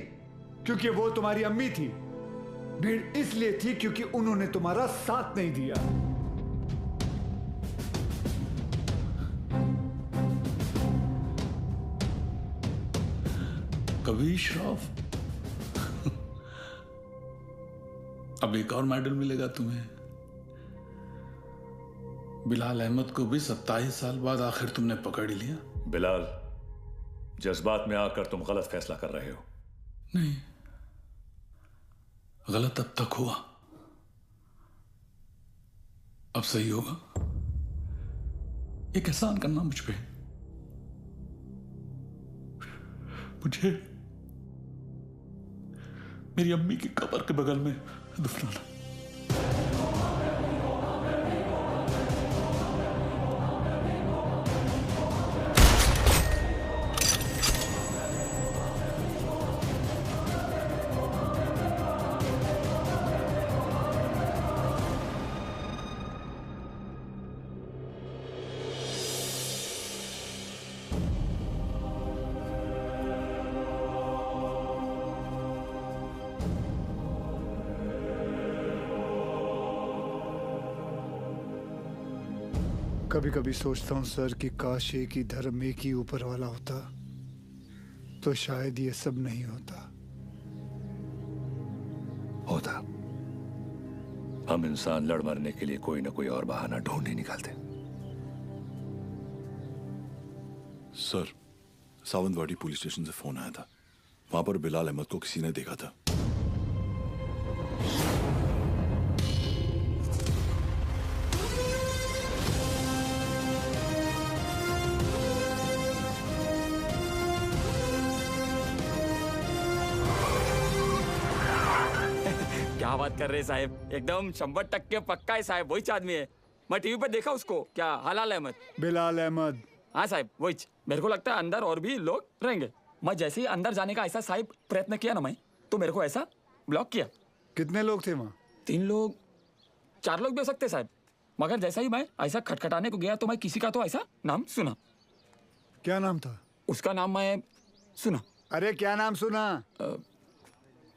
क्योंकि वो तुम्हारी अम्मी थी, भीड़ इसलिए थी क्योंकि उन्होंने तुम्हारा साथ नहीं दिया। कभी श्राफ अब एक और मेडल मिलेगा तुम्हें। बिलाल अहमद को भी 27 साल बाद आखिर तुमने पकड़ लिया। बिलाल, जज्बात में आकर तुम गलत फैसला कर रहे हो। नहीं, गलत अब तक हुआ, अब सही होगा। एक एहसान करना मुझ पे, मुझे मेरी अम्मी की कब्र के बगल में दफनाना। कभी कभी सोचता हूँ सर कि काश एक ही धर्म एक ही ऊपर वाला होता तो शायद ये सब नहीं होता। हम इंसान लड़ मरने के लिए कोई ना कोई और बहाना ढूंढ ही निकालते। सर, सावंतवाड़ी पुलिस स्टेशन से फोन आया था। वहां पर बिलाल अहमद को किसी ने देखा था। क्या बात कर रहे साहब, एकदम 100% पक्का है साहब, वही आदमी है। मैं टीवी पर देखा उसको। क्या हलाल अहमद? बिलाल अहमद। हाँ साहब, वही। मेरे को लगता है अंदर और भी लोग रहेंगे। मैं जैसे ही अंदर जाने का ऐसा साहब प्रयत्न किया ना मैं, तो मेरे को ऐसा ब्लॉक किया। कितने लोग थे वहाँ? 3 लोग 4 लोग भी हो सकते साहब, मगर जैसा ही मैं ऐसा खटखटाने को गया तो मैं किसी का तो ऐसा नाम सुना। क्या नाम था उसका? नाम मैं सुना। अरे क्या नाम सुना?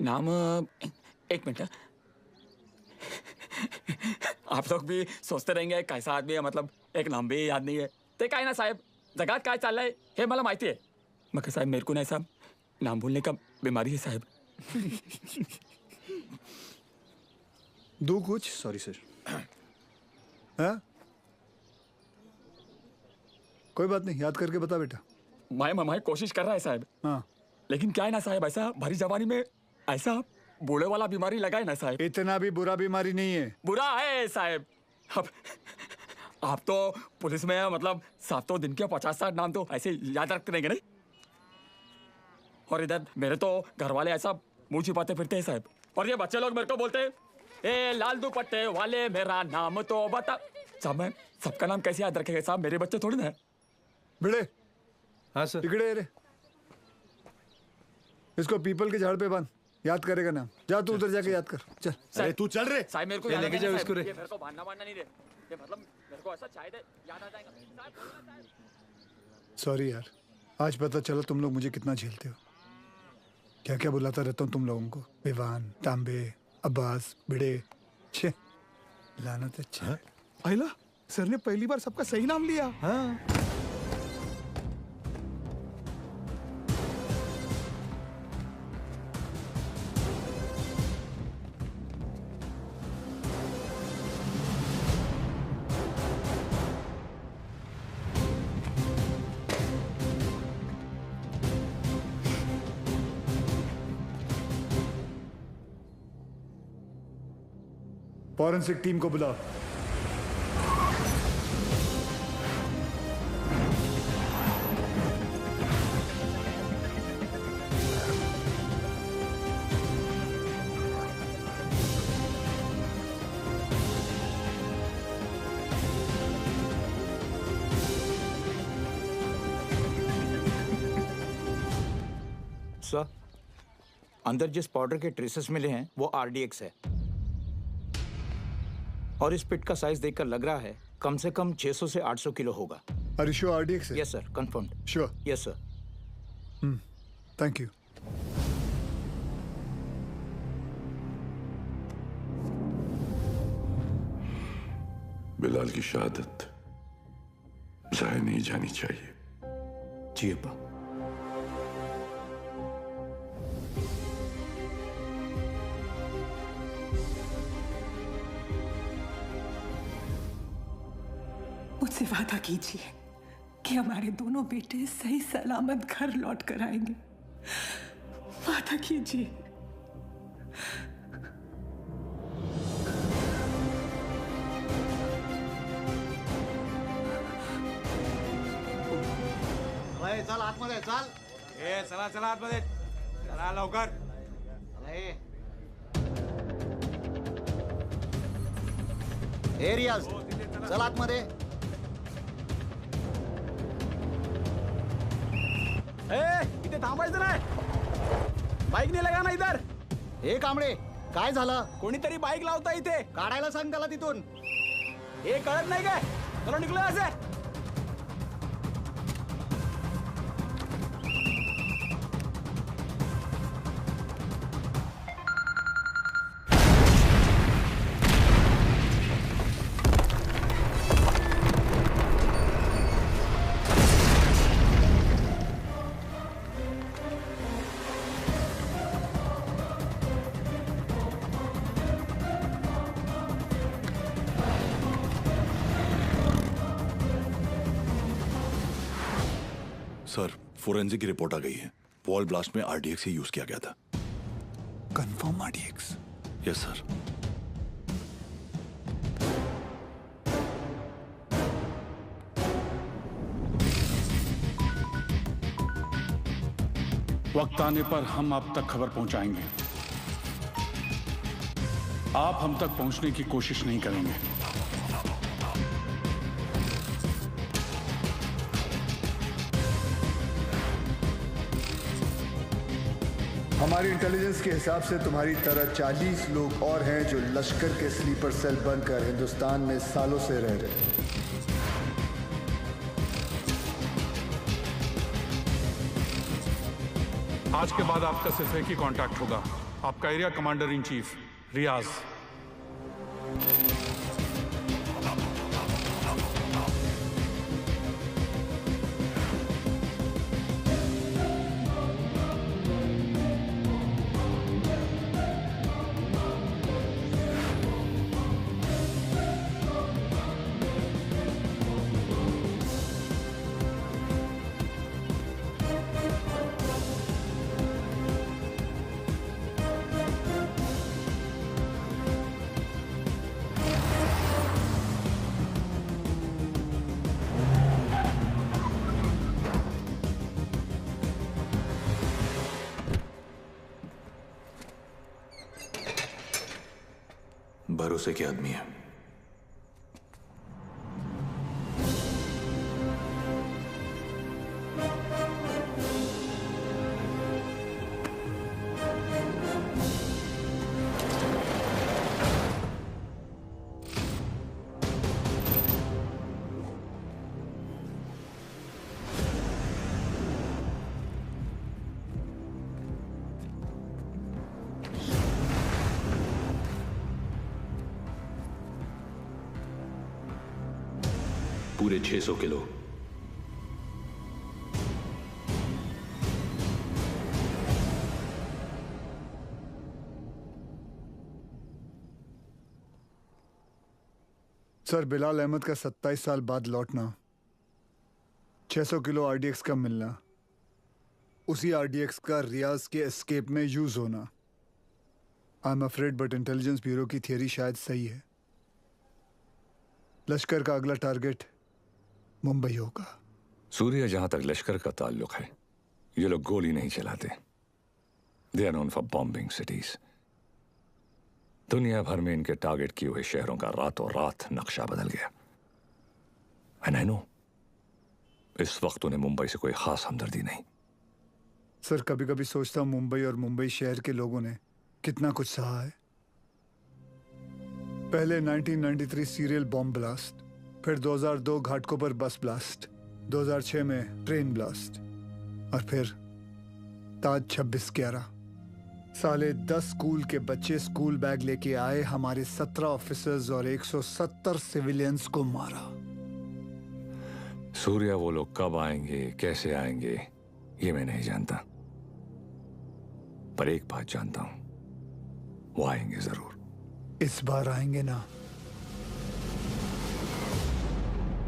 नाम एक मिनट। आप लोग भी सोचते रहेंगे कैसा आदमी है, मतलब एक नाम भी याद नहीं है। ते काय ना साहेब, जगात काय चाललंय हे मला माहिती है, मगर साहेब मेरे को ना ऐसा नाम भूलने का बीमारी है साहेब। दो कुछ। Sorry sir. हाँ, कोई बात नहीं, याद करके बता बेटा। मैं कोशिश कर रहा है साहब। हाँ, लेकिन क्या है ना साहब, ऐसा भरी जवानी में ऐसा बूढ़े वाला बीमारी लगा है ना साहब। इतना भी बुरा बीमारी नहीं है। बुरा है साहब। अब आप तो पुलिस में मतलब 7 दिन के 50-60 नाम तो ऐसे याद रखते रहेंगे नहीं। और इधर मेरे तो घर वाले ऐसा मुंह छिपाते फिरते हैं साहब। और ये बच्चे लोग मेरे को बोलते हैं, ए लाल दुपट्टे वाले मेरा नाम तो बता। साहब मैं सबका नाम कैसे याद रखेगा साहब, मेरे बच्चे थोड़ी ना है। भिड़े। हाँ सर। टिकड़े रे, इसको पीपल के झाड़ पे बांध, याद करेगा नाम। जा तू उधर जाके याद कर। चल। अरे तू चल रे। साहब मेरे को लेके जाओ इसको रे। ये मेरे को बांधना नहीं दे, ये मतलब मेरे को ऐसा शायद याद आ जाएगा। सॉरी यार, आज पता चला तुम लोग मुझे कितना झेलते हो। क्या क्या बुलाता रहता हूँ तुम लोगों को, विवान, तांबे, अब्बास, भिड़े। छे लानत है। छे आइला, सर ने पहली बार सबका सही नाम लिया। हाँ। फॉरेंसिक टीम को बुलाओ। सर, अंदर जिस पाउडर के ट्रेसेस मिले हैं वो आरडीएक्स है, और इस पिट का साइज देखकर लग रहा है कम से कम 600 से 800 किलो होगा। Are you sure RDX है? Yes sir, confirmed. Sure. Yes sir. Thank you. Bilal की शहादत जाया नहीं जानी चाहिए। जी अब्बा। मुझसे वादा कीजिए कि हमारे दोनों बेटे सही सलामत घर लौट कर आएंगे। वादा कीजिए। चल आतमध्ये चल। चला चला आतमध्ये चला लवकर। रियाज चल आतमध्ये। इथे थांबायचं नाही। बाईक नाही लगा ना इधर। हे कांबळे काय झालं? कोणीतरी बाईक लावता इथे। काढायला सांग त्याला तिथून। हे कळत नाही काय? चलो निघलो असे। सर, फोरेंसिक की रिपोर्ट आ गई है। वॉल ब्लास्ट में आरडीएक्स ही यूज किया गया था। Confirm RDX? Yes sir. वक्त आने पर हम आप तक खबर पहुंचाएंगे। आप हम तक पहुंचने की कोशिश नहीं करेंगे। हमारी इंटेलिजेंस के हिसाब से तुम्हारी तरह 40 लोग और हैं जो लश्कर के स्लीपर सेल बनकर हिंदुस्तान में सालों से रह रहे हैं। आज के बाद आपका सिर्फ एक ही कांटेक्ट होगा, आपका एरिया कमांडर इन चीफ रियाज। भरोसे के आदमी है। पूरे 600 किलो। सर, बिलाल अहमद का 27 साल बाद लौटना, 600 किलो आरडीएक्स का मिलना, उसी आरडीएक्स का रियाज के एस्केप में यूज होना। I am afraid but intelligence bureau की थियरी शायद सही है। लश्कर का अगला टारगेट मुंबई होगा। सूर्या, जहां तक लश्कर का ताल्लुक है, ये लोग गोली नहीं चलाते। They are known for bombing cities. दुनिया भर में इनके टारगेट किए हुए शहरों का रातों रात नक्शा बदल गया। एंड आई नो, इस वक्त उन्हें मुंबई से कोई खास हमदर्दी नहीं। सर, कभी कभी सोचता हूं मुंबई और मुंबई शहर के लोगों ने कितना कुछ सहा है। पहले 1993 सीरियल बॉम्ब ब्लास्ट, फिर 2002 घाटकोपर बस ब्लास्ट, 2006 में ट्रेन ब्लास्ट, और फिर ताज 26/11। साले 10 स्कूल के बच्चे स्कूल बैग लेके आए, हमारे 17 ऑफिसर्स और 170 सिविलियंस को मारा। सूर्या, वो लोग कब आएंगे, कैसे आएंगे, ये मैं नहीं जानता, पर एक बात जानता हूं, वो आएंगे जरूर। इस बार आएंगे ना?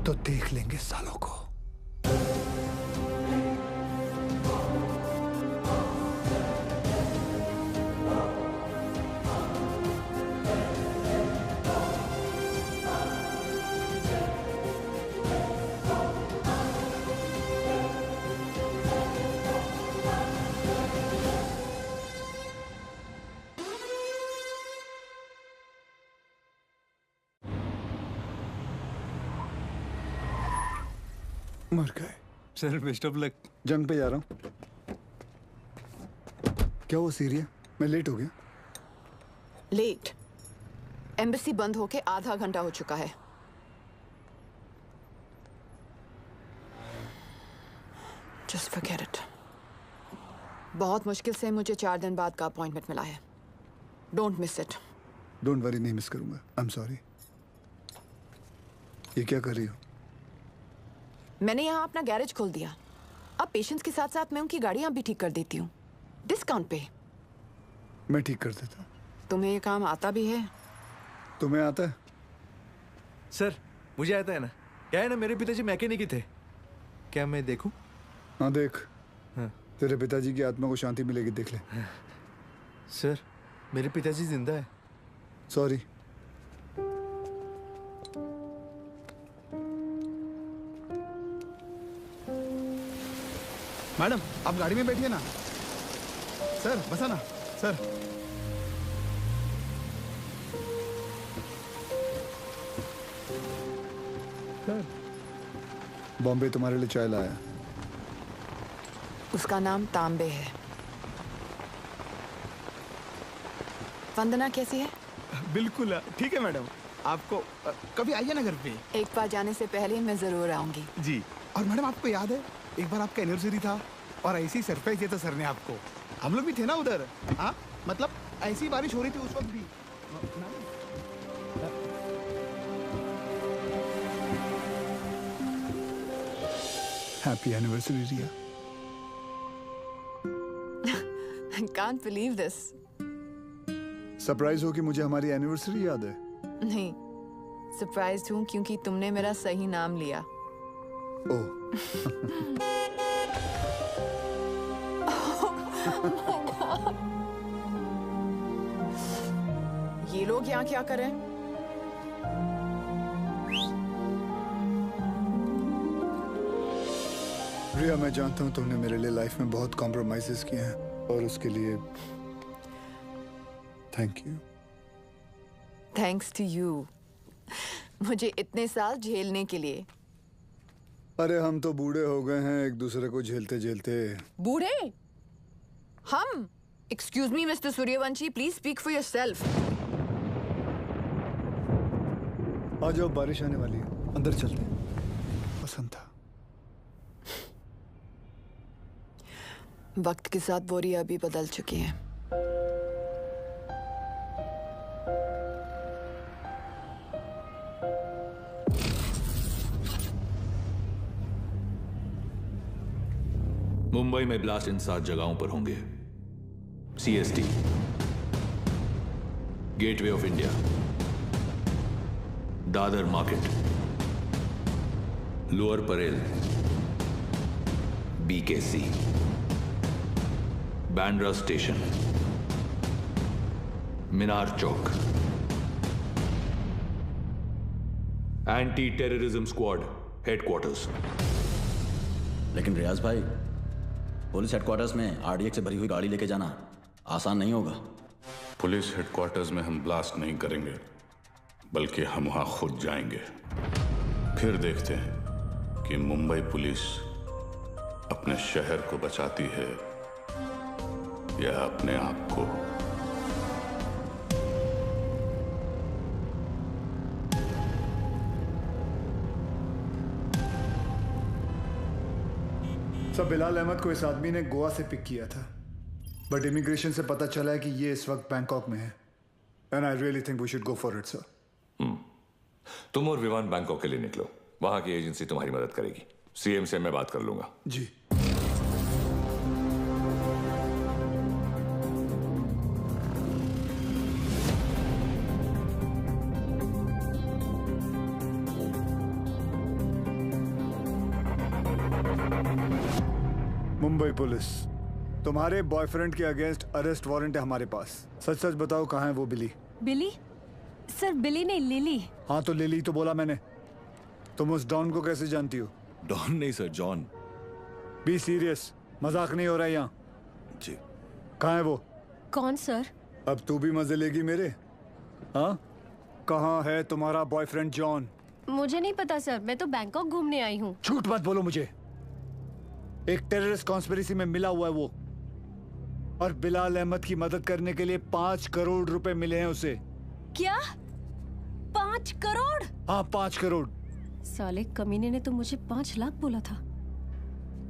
तो देख लेंगे सालों को। मर गए। Sir best of luck. जंग पे जा रहा हूँ। क्या वो सीरिया? मैं लेट हो गया। लेट? एम्बेसी बंद होके आधा घंटा हो चुका है। Just forget it. बहुत मुश्किल से मुझे 4 दिन बाद का अपॉइंटमेंट मिला है। Don't miss it. Don't worry, नहीं मिस करूंगा। I am sorry. ये क्या कर रही हो? मैंने यहाँ अपना गैरेज खोल दिया। अब पेशेंट्स के साथ साथ मैं उनकी गाड़ियाँ भी ठीक कर देती हूँ, डिस्काउंट पे। मैं ठीक कर देता हूँ। तुम्हें ये काम आता भी है? तुम्हें आता है? सर मुझे आता है ना। क्या है ना, मेरे पिताजी मैकेनिक ही थे। क्या मैं देखूं? हाँ देख। हाँ। तेरे पिताजी की आत्मा को शांति मिलेगी, देख ले। सर मेरे पिताजी जिंदा है। सॉरी। मैडम आप गाड़ी में बैठिए ना। सर बसा ना सर। सर बॉम्बे तुम्हारे लिए चाय लाया। उसका नाम तांबे है। वंदना कैसी है? बिल्कुल ठीक है मैडम। आपको कभी आइए ना घर पे। एक बार जाने से पहले मैं जरूर आऊंगी। जी। और मैडम आपको याद है एक बार आपका एनिवर्सरी था और ऐसी सरप्राइज दिया था सर ने आपको। हम लोग भी थे ना उधर। हाँ मतलब ऐसी बारिश हो रही थी उस वक्त भी। Happy anniversary Riya. I can't believe this. Surprise हो कि मुझे हमारी एनिवर्सरी याद है? नहीं, सरप्राइज्ड हूँ क्योंकि तुमने मेरा सही नाम लिया। ओह। ये लोग यहाँ क्या कर रहे हैं? रिया मैं जानता हूँ तुमने मेरे लिए लाइफ में बहुत कॉम्प्रोमाइजेस किए हैं और उसके लिए thank you. Thanks to you, मुझे इतने साल झेलने के लिए। अरे हम तो बूढ़े हो गए हैं एक दूसरे को झेलते झेलते। बूढ़े? हम? Excuse me mister Suryavanshi, please speak for yourself. आ जाओ, बारिश आने वाली है, अंदर चलते हैं। पसंद था। वक्त के साथ वो रिया भी बदल चुकी है। मुंबई में ब्लास्ट इन 7 जगहों पर होंगे। CST, gateway of India, Dadar market, Lower Parel, BKC, Bandra station, Minar Chowk, anti terrorism squad headquarters. लेकिन रियाज भाई, पुलिस हेडक्वार्टर्स में RDX से भरी हुई गाड़ी लेके जाना आसान नहीं होगा। पुलिस हेडक्वार्टर्स में हम ब्लास्ट नहीं करेंगे, बल्कि हम वहां खुद जाएंगे। फिर देखते हैं कि मुंबई पुलिस अपने शहर को बचाती है या अपने आप को। सब बिलाल अहमद को इस आदमी ने गोवा से पिक किया था, बट इमिग्रेशन से पता चला है कि ये इस वक्त बैंकॉक में है। And I really think we should go for it sir. तुम और विमान बैंकॉक के लिए निकलो, वहां की एजेंसी तुम्हारी मदद करेगी। CM से मैं बात कर लूंगा। जी। मुंबई पुलिस, तुम्हारे बॉयफ्रेंड के अगेंस्ट अरेस्ट वारंट है हमारे पास। सच सच बताओ कहाँ है वो बिली? बिली? सर बिली नहीं, लिली। हाँ तो लिली तो बोला मैंने। तुम उस डॉन को कैसे जानती हो? डॉन नहीं सर, जॉन। बी सीरियस, मजाक नहीं हो रहा है यहाँ। जी। कहाँ है वो? कौन सर? अब तू भी मजे लेगी मेरे? हाँ, कहाँ है तुम्हारा बॉयफ्रेंड जॉन? मुझे नहीं पता सर, मैं तो बैंकॉक घूमने आई हूँ। झूठ मत बोलो मुझे। एक टेररिस्ट कॉन्स्पिरेसी में मिला हुआ है वो, और बिलाल अहमद की मदद करने के लिए 5 करोड़ रुपए मिले हैं उसे। क्या? 5 करोड़? हाँ 5 करोड़। साले कमीने ने तो मुझे 5 लाख बोला था।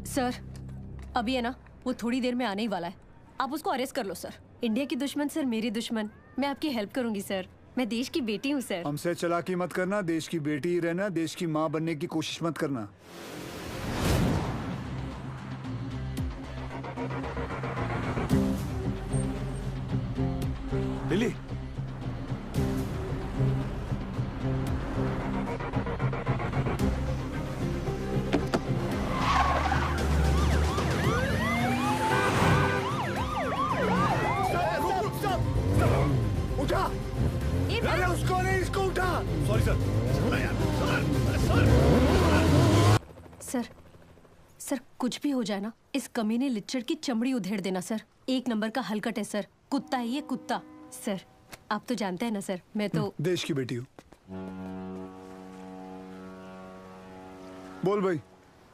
सर अभी है ना, वो थोड़ी देर में आने ही वाला है, आप उसको अरेस्ट कर लो सर। इंडिया की दुश्मन सर मेरी दुश्मन, मैं आपकी हेल्प करूंगी सर, मैं देश की बेटी हूँ सर। हमसे चालाकी मत करना, देश की बेटी ही रहना, देश की माँ बनने की कोशिश मत करना। लिली, उठा! अरे उसको नहीं, इसको उठा! Sorry sir. सर सर कुछ भी हो जाए ना, इस कमीने लिच्चड़ की चमड़ी उधेड़ देना सर। 1 नंबर का हलकट है सर, कुत्ता है ये कुत्ता। सर आप तो जानते हैं ना सर, मैं तो देश की बेटी हूँ। बोल भाई।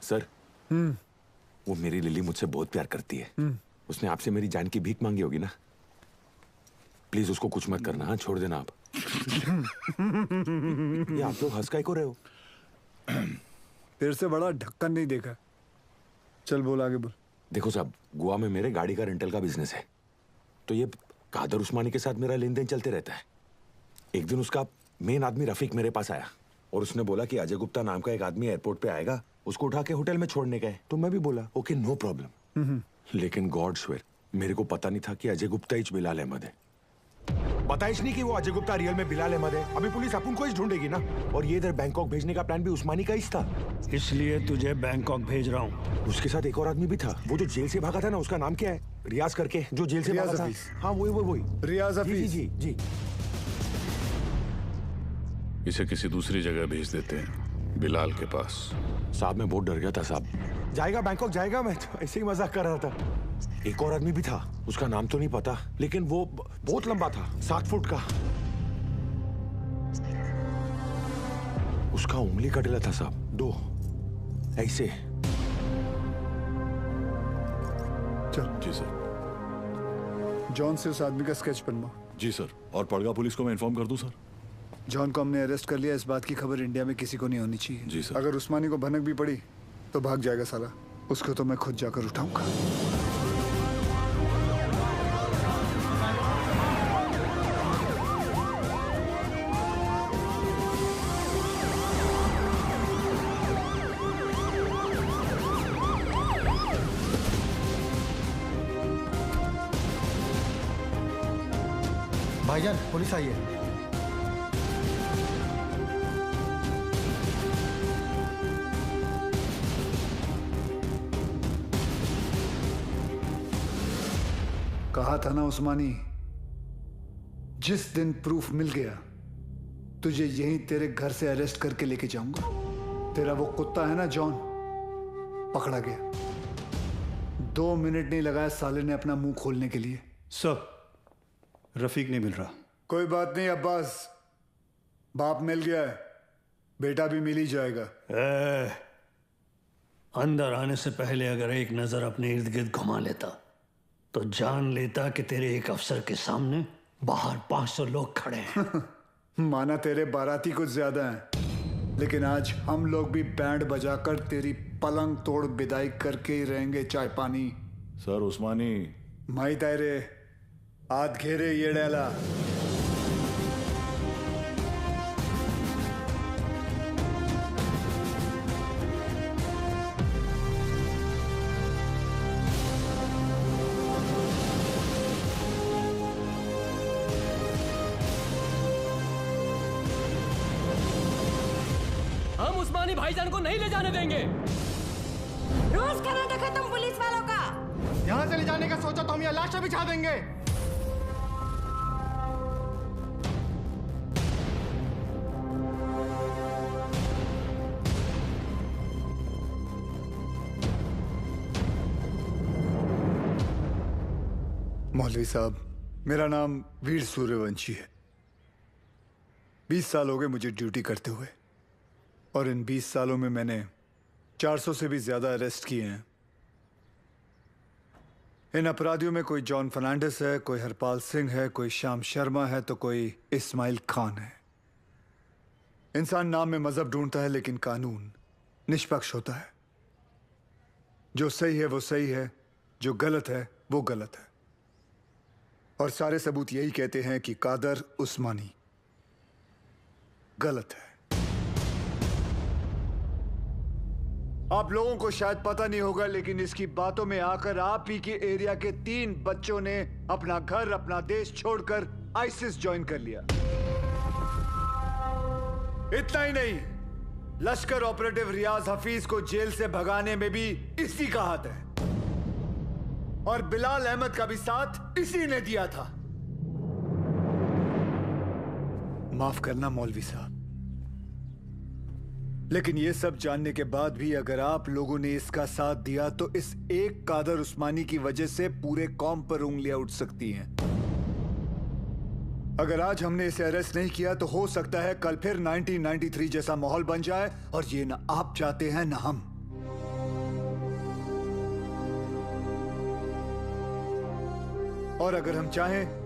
सर वो मेरी लिली मुझसे बहुत प्यार करती है। उसने आपसे मेरी जान की भीख मांगी होगी ना? प्लीज उसको कुछ मत करना। हाँ छोड़ देना आप। ये आप लोग हंस काहे को रहे हो? तेरे से बड़ा ढक्कन नहीं देखा। चल बोल, आगे बोल। देखो साहब, गोवा में मेरे गाड़ी का रेंटल का बिजनेस है, तो ये कादर उस्मानी के साथ मेरा लेन देन चलते रहता है। एक दिन उसका मेन आदमी रफीक मेरे पास आया और उसने बोला कि अजय गुप्ता नाम का एक आदमी एयरपोर्ट पे आएगा, उसको उठा के होटल में छोड़ने का है। तो मैं भी बोला ओके नो प्रॉब्लम। लेकिन गॉड स्वेयर मेरे को पता नहीं था कि अजय गुप्ता ही बिलाल अहमद है। बताइश नहीं कि वो अजय गुप्ता रियल में बिलाल अहमद है। अभी पुलिस अपन को ही ढूंढेगी ना, और ये इधर बैंकॉक भेजने का प्लान भी उस्मानी का ही था। इसलिए तुझे बैंकॉक भेज रहा हूँ। उसके साथ एक और आदमी भी था, वो जो जेल से भागा था ना, उसका नाम क्या है? रियाज करके, जो जेल से भागा था। हाँ वही रियाज हफीज। जी जी। इसे किसी दूसरी जगह भेज देते हैं, बिलाल के पास। साहब मैं बहुत डर गया था साहब। जाएगा बैंकॉक जाएगा, मैं तो ऐसे ही मजाक कर रहा था। एक और आदमी भी था, उसका नाम तो नहीं पता, लेकिन वो बहुत लंबा था, 7 फुट का। उसका उंगली कटेला था साहब, 2 ऐसे। चल। जी सर। जॉन से उस आदमी का स्केच बनवा। जी सर। और पड़गा पुलिस को मैं इन्फॉर्म कर दूं सर? जॉन को हमने अरेस्ट कर लिया, इस बात की खबर इंडिया में किसी को नहीं होनी चाहिए। जी सर। अगर उस्मानी को भनक भी पड़ी तो भाग जाएगा साला, उसको तो मैं खुद जाकर उठाऊंगा। भाईजान पुलिस आई है। कहा था ना उस्मानी, जिस दिन प्रूफ मिल गया तुझे यहीं तेरे घर से अरेस्ट करके लेके जाऊंगा। तेरा वो कुत्ता है ना जॉन, पकड़ा गया। 2 मिनट नहीं लगाया साले ने अपना मुंह खोलने के लिए। सर रफीक नहीं मिल रहा। कोई बात नहीं अब्बास, बाप मिल गया है, बेटा भी मिल ही जाएगा। अंदर आने से पहले अगर एक नजर अपने इर्द गिर्द घुमा लेता तो जान लेता कि तेरे एक अफसर के सामने बाहर 500 लोग खड़े हैं। माना तेरे बाराती कुछ ज्यादा हैं, लेकिन आज हम लोग भी बैंड बजाकर तेरी पलंग तोड़ विदाई करके ही रहेंगे। चाय पानी सर उस्मानी माई तायरे हाथ घेरे ये डेला। हम उस्मानी भाईजान को नहीं ले जाने देंगे। रोज करा देखा तुम पुलिस वालों का। यहाँ से ले जाने का सोचा तो हम यहाँ लाशें बिछा देंगे। मौलवी साहब, मेरा नाम वीर सूर्यवंशी है। 20 साल हो गए मुझे ड्यूटी करते हुए, और इन 20 सालों में मैंने 400 से भी ज्यादा अरेस्ट किए हैं। इन अपराधियों में कोई जॉन फर्नांडिस है, कोई हरपाल सिंह है, कोई श्याम शर्मा है, तो कोई इस्माइल खान है। इंसान नाम में मजहब ढूंढता है, लेकिन कानून निष्पक्ष होता है। जो सही है वो सही है, जो गलत है वो गलत है। और सारे सबूत यही कहते हैं कि कादर उस्मानी गलत है। आप लोगों को शायद पता नहीं होगा, लेकिन इसकी बातों में आकर आप ही के एरिया के 3 बच्चों ने अपना घर, अपना देश छोड़कर आईसिस ज्वाइन कर लिया। इतना ही नहीं, लश्कर ऑपरेटिव रियाज हफीज को जेल से भगाने में भी इसी का हाथ है, और बिलाल अहमद का भी साथ इसी ने दिया था। माफ करना मौलवी साहब, लेकिन यह सब जानने के बाद भी अगर आप लोगों ने इसका साथ दिया तो इस एक कादर उस्मानी की वजह से पूरे कौम पर उंगलियां उठ सकती हैं। अगर आज हमने इसे अरेस्ट नहीं किया तो हो सकता है कल फिर 1993 जैसा माहौल बन जाए, और ये ना आप चाहते हैं ना हम। और अगर हम चाहें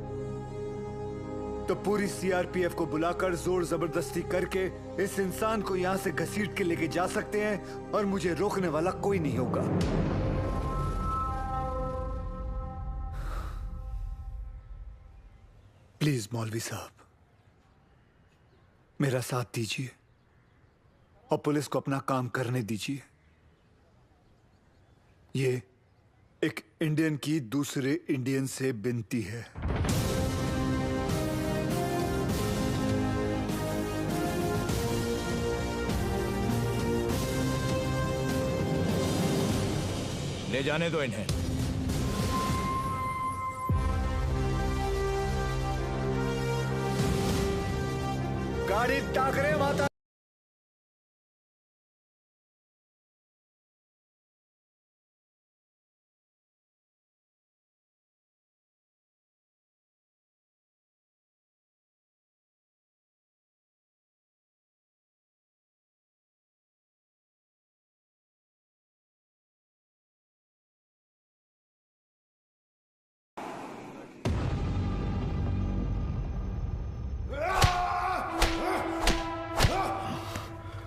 तो पूरी सीआरपीएफ को बुलाकर जोर जबरदस्ती करके इस इंसान को यहां से घसीट के लेके जा सकते हैं, और मुझे रोकने वाला कोई नहीं होगा। प्लीज मौलवी साहब, मेरा साथ दीजिए और पुलिस को अपना काम करने दीजिए। ये एक इंडियन की दूसरे इंडियन से विनती है। ले जाने दो इन्हें। गाड़ी टाकरे माता।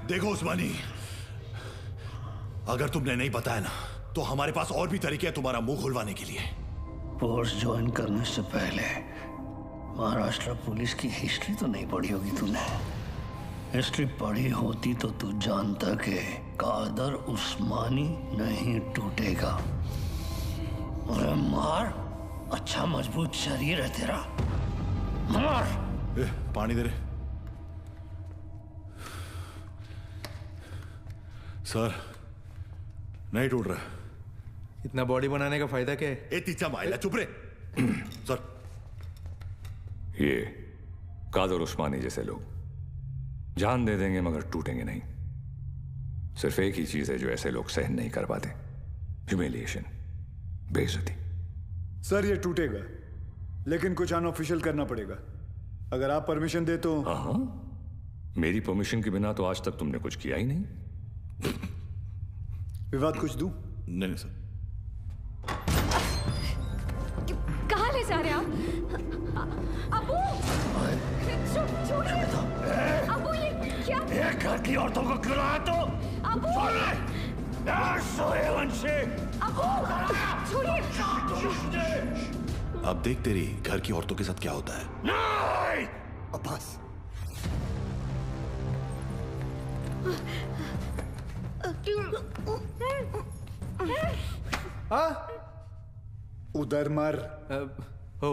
देखो उस्मानी, अगर तुमने नहीं बताया ना तो हमारे पास और भी तरीके हैं तुम्हारा मुंह खुलवाने के लिए। फोर्स ज्वाइन करने से पहले महाराष्ट्र पुलिस की हिस्ट्री तो नहीं पढ़ी होगी तूने। हिस्ट्री पढ़ी होती तो तू जानता कि कादर उस्मानी नहीं टूटेगा। अरे मार, अच्छा मजबूत शरीर है तेरा, मार। पानी दे रहे सर, नहीं टूट रहा। इतना बॉडी बनाने का फायदा क्या है? ए तीचा माइला, चुप रे। सर, ये कादर उस्मानी जैसे लोग जान दे देंगे मगर टूटेंगे नहीं। सिर्फ एक ही चीज है जो ऐसे लोग सहन नहीं कर पाते, ह्यूमिलिएशन, बेइज्जती। सर ये टूटेगा, लेकिन कुछ अनऑफिशियल करना पड़ेगा। अगर आप परमिशन दे तो। हाँ, मेरी परमिशन के बिना तो आज तक तुमने कुछ किया ही नहीं। विवाद कुछ दूं? नहीं सर। कहाँ ले जा रहे हैं आप? अबू, छोड़िए। अबू ये क्या? ये घर की औरतों को क्यों लाया तू? अबू, सूर्यवंशी। अबू, छोड़िए। अब देख तेरी घर की औरतों के साथ क्या होता है। नहीं! अब्बास, उधर मर। हो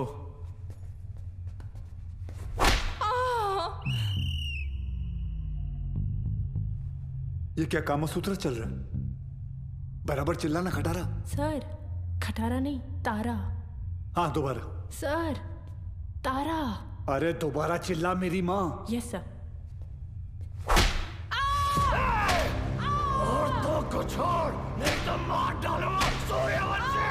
ये क्या कामसूत्र चल रहा है? बराबर चिल्लाना खटारा। सर खटारा नहीं, तारा। हाँ दोबारा। सर तारा। अरे दोबारा चिल्ला मेरी माँ। Yes sir. औरतों को छोड़, नहीं तो मार डालूंगा सूर्यवंशी।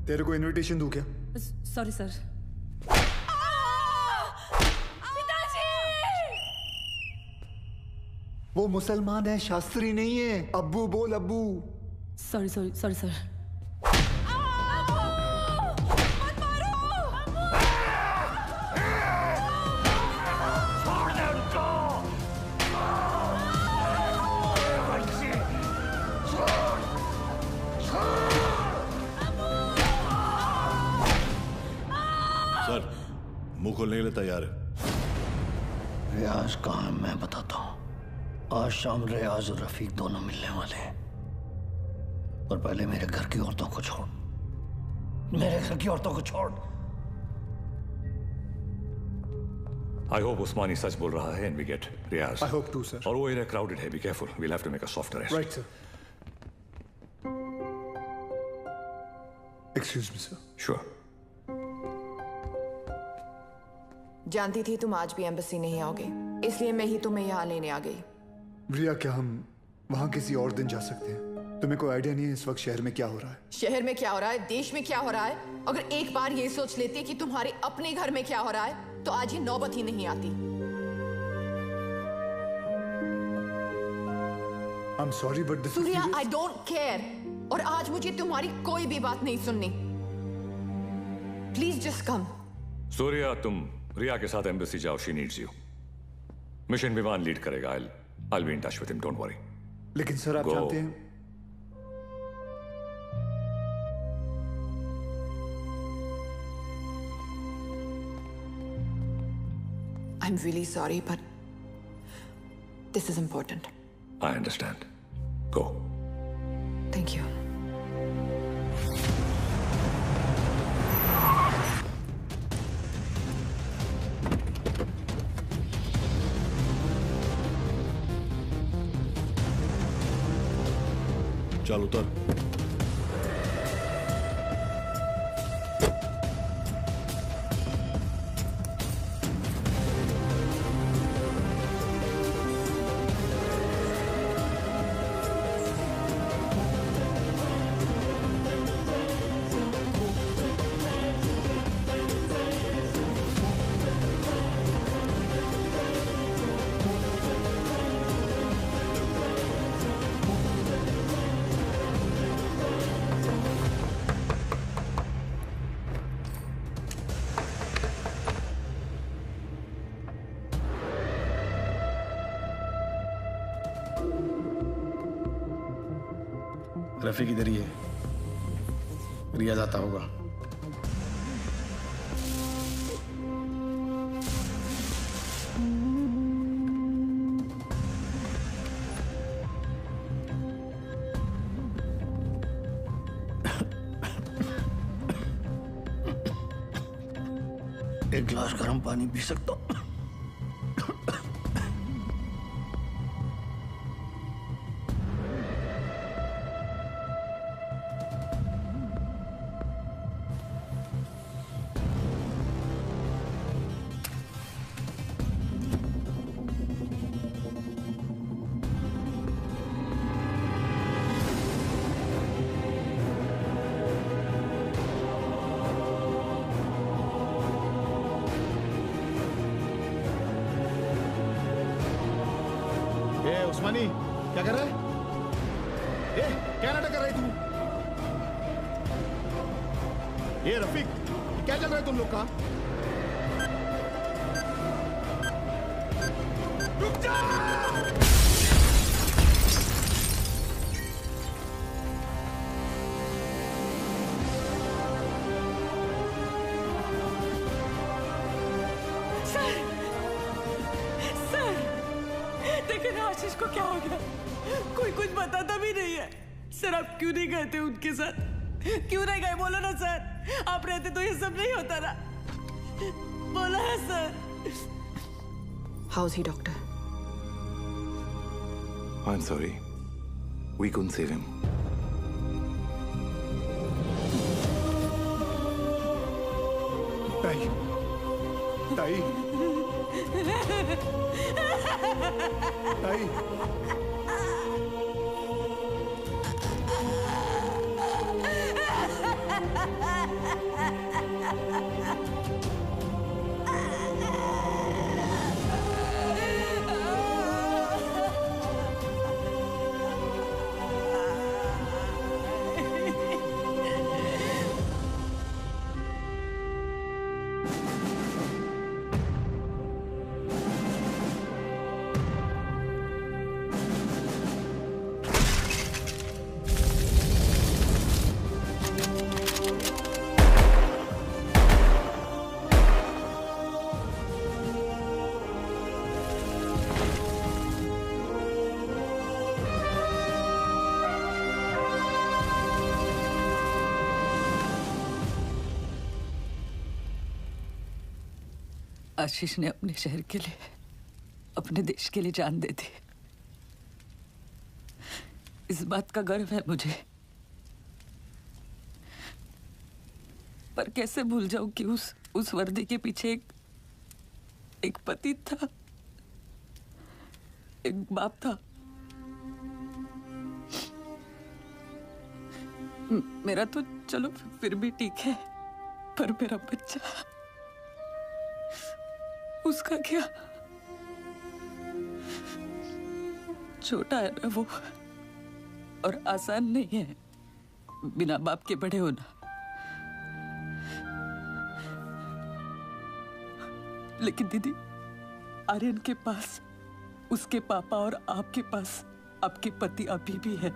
तेरे को इनविटेशन दूं क्या? Sorry sir. वो मुसलमान है, शास्त्री नहीं है। अब्बू बोल अब्बू। Sorry sorry sorry sir. Sir मुंह खोलने के लिए तैयार है। रियाज कहाँ है मैं बताता हूँ। आज शाम रियाज और रफीक दोनों मिलने वाले हैं। और पहले मेरे घर की औरतों को छोड़, मेरे घर की औरतों को छोड़। I hope उस्मानी सच बोल रहा है and we get Riyaz. I hope too, sir. और वो एरिया crowded है, be careful. We'll have to make a soft arrest. Right, sir. Excuse me, sir. Sure. जानती थी तुम आज भी एम्बेसी नहीं आओगे, इसलिए मैं ही तुम्हें यहाँ लेने आ गई। रिया, क्या हम वहाँ किसी और दिन जा सकते हैं? तुम्हें कोई आइडिया नहीं है इस वक्त शहर में क्या हो रहा है? शहर में क्या हो रहा है, देश में क्या हो रहा है? अगर एक बार ये सोच लेती कि तुम्हारे अपने घर में क्या हो रहा है, तो आज ये नौबत ही नहीं आती। I'm sorry, but this is Surya, serious. I don't care। और आज मुझे तुम्हारी कोई भी बात नहीं सुननी। Please just come। सूर्या, तुम रिया के साथ एम्बेसी जाओ, she needs you। मिशन विमान लीड करेगा। I'll be in touch with him, don't worry। लेकिन सर आप Go। जानते हैं I'm really sorry, but this is important। I understand। Go। Thank you। चल उतर। रफीक इधर ही है, रियाज आता होगा। एक गिलास गर्म पानी पी सकता हूं? उस्मानी क्या कर रहा है? क्या नाटक कर रहे तू? ये रफीक, क्या चल रहा है तुम लोग का? रुक जा! आशीष को क्या हो गया? कोई कुछ बताता भी नहीं है। सर आप क्यों नहीं गए थे उनके साथ? क्यों नहीं गए? बोलो ना सर, आप रहते तो ये सब नहीं होता ना। बोलो ना sir. How's he, doctor? I'm sorry। We couldn't save him. ताई, ताई, ताई, आशीष ने अपने शहर के लिए, अपने देश के लिए जान दे दी। इस बात का गर्व है मुझे, पर कैसे भूल जाऊं कि उस वर्दी के पीछे एक पति था, एक बाप था। मेरा तो चलो फिर भी ठीक है, पर मेरा बच्चा, उसका क्या? छोटा है ना वो, और आसान नहीं है बिना बाप के बड़े होना। लेकिन दीदी, आर्यन के पास उसके पापा और आपके पास आपके पति अभी भी है।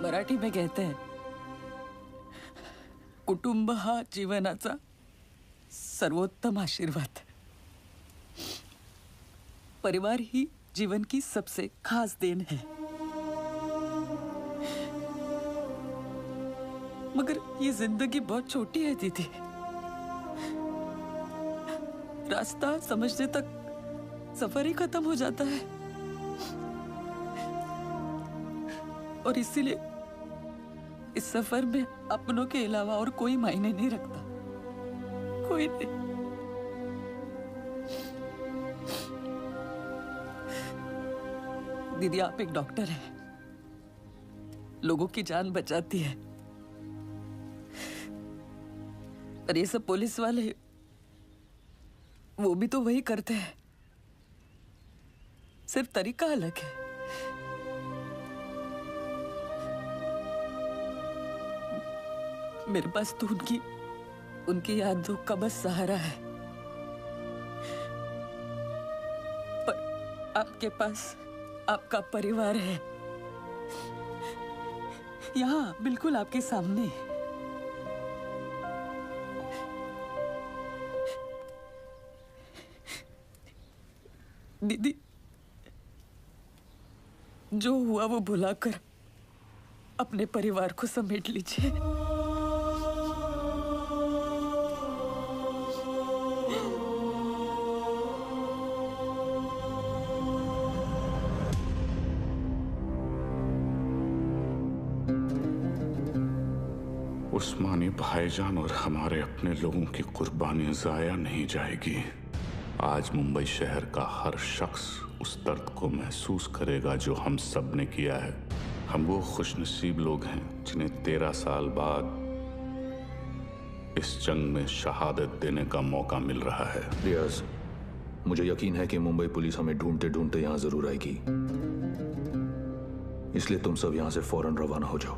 मराठी में कहते हैं, कुटुंब हा जीवनाचा सर्वोत्तम आशीर्वाद। परिवार ही जीवन की सबसे खास देन है। मगर ये जिंदगी बहुत छोटी है दीदी। रास्ता समझने तक सफर ही खत्म हो जाता है, और इसीलिए इस सफर में अपनों के अलावा और कोई मायने नहीं रखता, कोई नहीं। दीदी, आप एक डॉक्टर हैं, लोगों की जान बचाती है, और ये सब पुलिस वाले, वो भी तो वही करते हैं, सिर्फ तरीका अलग है। मेरे पास तो उनकी यादों का बस सहारा है, पर आपके पास आपका परिवार है, यहाँ बिल्कुल आपके सामने। दीदी, जो हुआ वो भुलाकर अपने परिवार को समेट लीजिए। उस्मानी भाईजान और हमारे अपने लोगों की कुर्बानी जाया नहीं जाएगी। आज मुंबई शहर का हर शख्स उस दर्द को महसूस करेगा जो हम सब ने किया है। हम वो खुशनसीब लोग हैं जिन्हें 13 साल बाद इस जंग में शहादत देने का मौका मिल रहा है। रियाज, मुझे यकीन है कि मुंबई पुलिस हमें ढूंढते ढूंढते यहां जरूर आएगी, इसलिए तुम सब यहां से फौरन रवाना हो जाओ।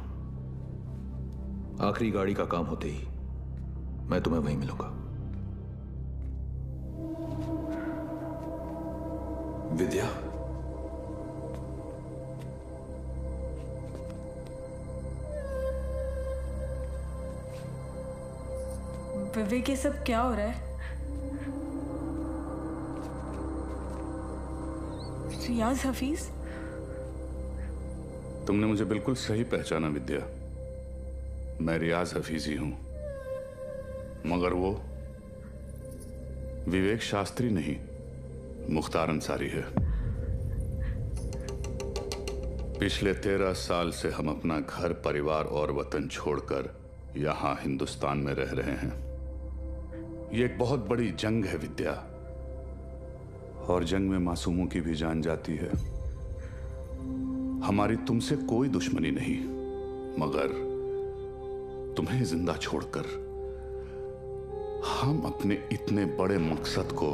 आखिरी गाड़ी का काम होते ही मैं तुम्हें वहीं मिलूंगा। विद्या, विवेक, ये सब क्या हो रहा है? रियाज हफीज? तुमने मुझे बिल्कुल सही पहचाना विद्या। मैं रियाज हफीज ही हूं, मगर वो विवेक शास्त्री नहीं, मुख्तार अंसारी है। पिछले 13 साल से हम अपना घर, परिवार और वतन छोड़कर यहां हिंदुस्तान में रह रहे हैं। ये एक बहुत बड़ी जंग है विद्या, और जंग में मासूमों की भी जान जाती है। हमारी तुमसे कोई दुश्मनी नहीं, मगर तुम्हें जिंदा छोड़कर हम अपने इतने बड़े मकसद को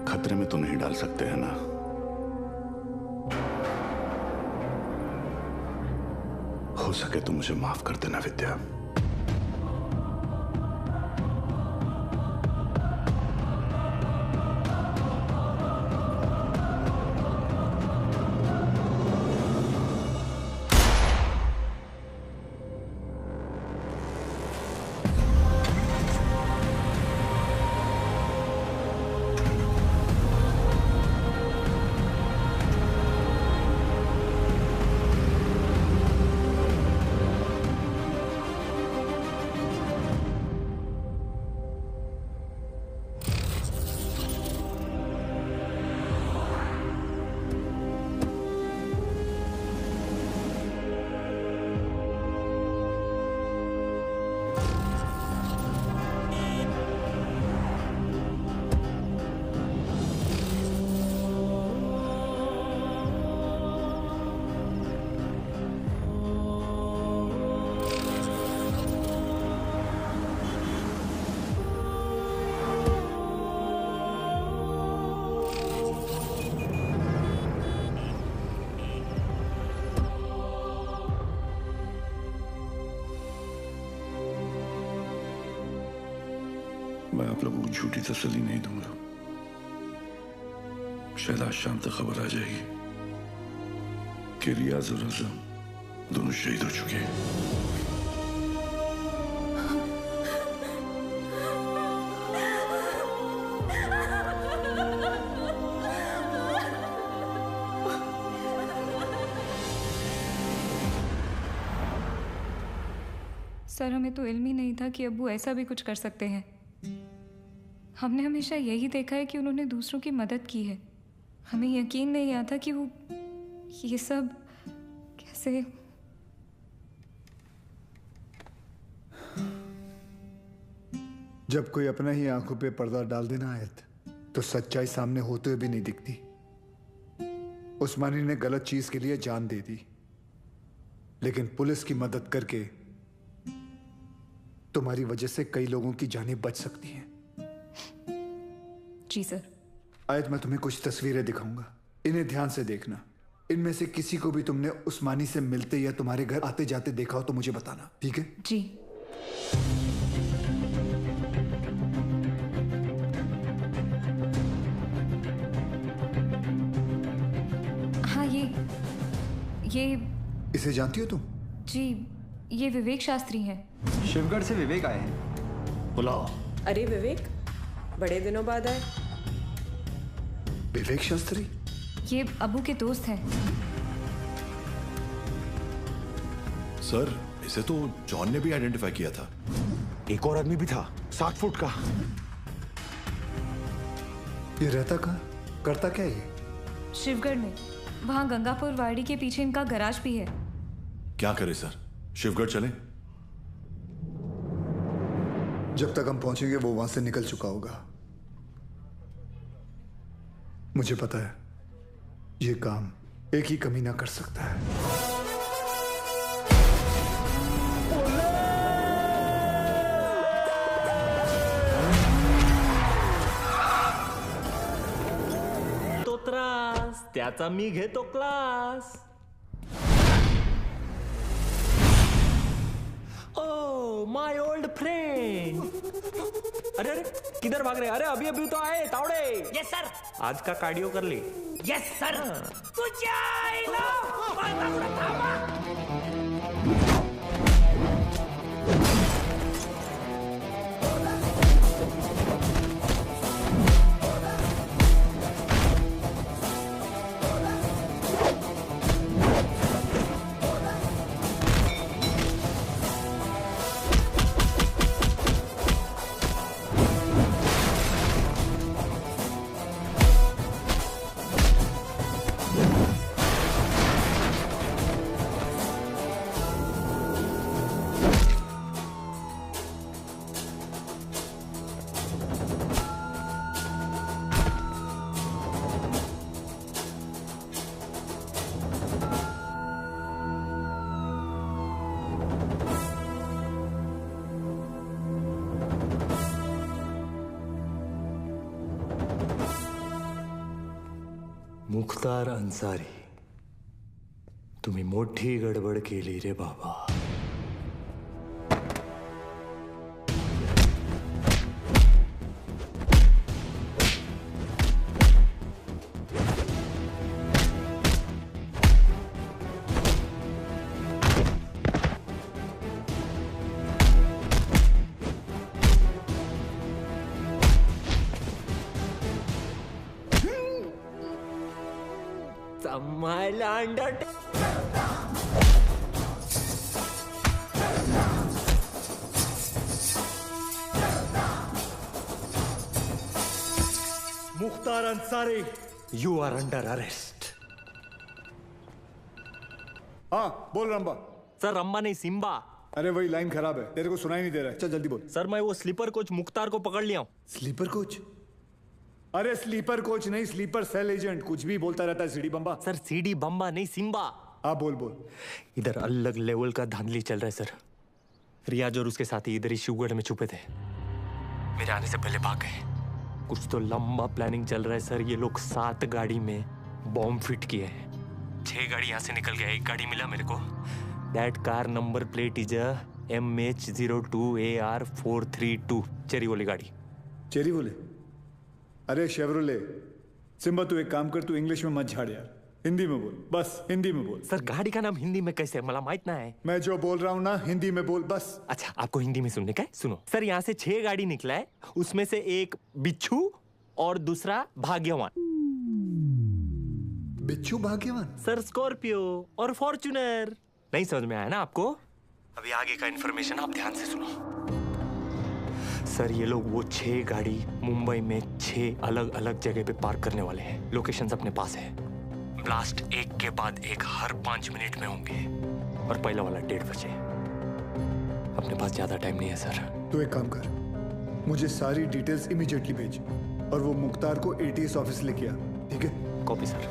खतरे में तो नहीं डाल सकते हैं ना। हो सके तो मुझे माफ कर देना विद्या। मैं आप लोगों को झूठी तसल्ली नहीं दूंगा। शायद आज शाम तक खबर आ जाएगी कि रियाज और आजम दोनों शहीद हो चुके हैं। सर, हमें तो इल्म ही नहीं था कि अब्बू ऐसा भी कुछ कर सकते हैं। हमने हमेशा यही देखा है कि उन्होंने दूसरों की मदद की है। हमें यकीन नहीं आता कि वो ये सब कैसे। जब कोई अपना ही आंखों पे पर्दा डाल देना आयत, तो सच्चाई सामने होते हुए भी नहीं दिखती। उस्मानी ने गलत चीज के लिए जान दे दी, लेकिन पुलिस की मदद करके तुम्हारी वजह से कई लोगों की जानें बच सकती हैं। जी सर। आयत, मैं तुम्हें कुछ तस्वीरें दिखाऊंगा, इन्हें ध्यान से देखना। इनमें से किसी को भी तुमने उस्मानी से मिलते या तुम्हारे घर आते जाते देखा हो तो मुझे बताना, ठीक है? जी। हाँ, ये इसे जानती हो तुम? जी, ये विवेक शास्त्री हैं। शिवगढ़ से विवेक आए हैं। बुलाओ। अरे विवेक, बड़े दिनों बाद आए। विवेक शास्त्री? ये अबू के दोस्त हैं। सर, इसे तो जॉन ने भी आइडेंटिफाई किया था। एक और आदमी भी था, 7 फुट का। ये रहता कहाँ? करता क्या ये? शिवगढ़ में, वहाँ गंगापुर वाड़ी के पीछे इनका गराज भी है। क्या करे सर, शिवगढ़ चले? जब तक हम पहुंचेंगे वो वहां से निकल चुका होगा। मुझे पता है ये काम एक ही कमीना कर सकता है। तो त्रास त्याचा मी घेतो class. Oh my old friend. अरे अरे किधर भाग रहे? अरे अभी अभी तो आए तावड़े। Yes sir. आज का कार्डियो कर ले। Yes sir. तुझ्या आईला पळता थांबा। मुख्तार अन्सारी, तुम्ही मोठी गडबड केली रे बाबा. सांभाळला under. Mukhtar Ansari, you are under arrest. हाँ बोल रंबा. सर रंबा नहीं सिम्बा. अरे वही लाइन खराब है, तेरे को सुनाई नहीं दे रहा है. चल जल्दी बोल. सर मैं वो स्लीपर कोच मुख्तार को पकड़ लिया हूँ. Sleeper coach? अरे स्लीपर कोच नहीं, स्लीपर सेल एजेंट. कुछ भी बोलता रहता है सीडी बम्बा. सर सीडी बम्बा नहीं सिम्बा. हाँ बोल बोल. इधर अलग लेवल का धांधली चल रहा है सर. रियाज और उसके साथी इधर ही शिवगढ़ में छुपे थे. मेरे आने से पहले भाग गए. कुछ तो लंबा प्लानिंग चल रहा है सर. ये लोग 7 गाड़ी में बॉम्ब फिट किए हैं. 6 गाड़ी यहाँ से निकल गया. 1 गाड़ी मिला मेरे को. That car number plate is MH02AR432. Cherry वाली गाड़ी. चेरी बोले? अरे शेवरोले. सिम्बा तू एक काम कर, तू इंग्लिश में मत झाड़ यार. हिंदी में बोल, बस हिंदी में बोल. सर गाड़ी का नाम हिंदी में कैसे मला माहित ना है. मैं जो बोल रहा हूँ ना हिंदी में बोल बस. अच्छा आपको हिंदी में सुनने का है? सुनो सर. यहाँ से 6 गाड़ी निकला है. उसमें से एक बिच्छू और दूसरा भाग्यवान. बिच्छू भाग्यवान? सर स्कॉर्पियो और फॉर्च्यूनर. नहीं समझ में आया ना आपको? अभी आगे का इन्फॉर्मेशन आप ध्यान से सुनो. सर ये लोग वो 6 गाड़ी मुंबई में 6 अलग अलग जगह पे पार्क करने वाले हैं. लोकेशंस अपने पास है. ब्लास्ट एक के बाद एक हर 5 मिनट में होंगे. और पहला वाला 1:30 बजे. अपने पास ज्यादा टाइम नहीं है सर. तू एक काम कर, मुझे सारी डिटेल्स इमीडिएटली भेज और वो मुख्तार को ATS ऑफिस लेके आ. ठीक है? Copy sir.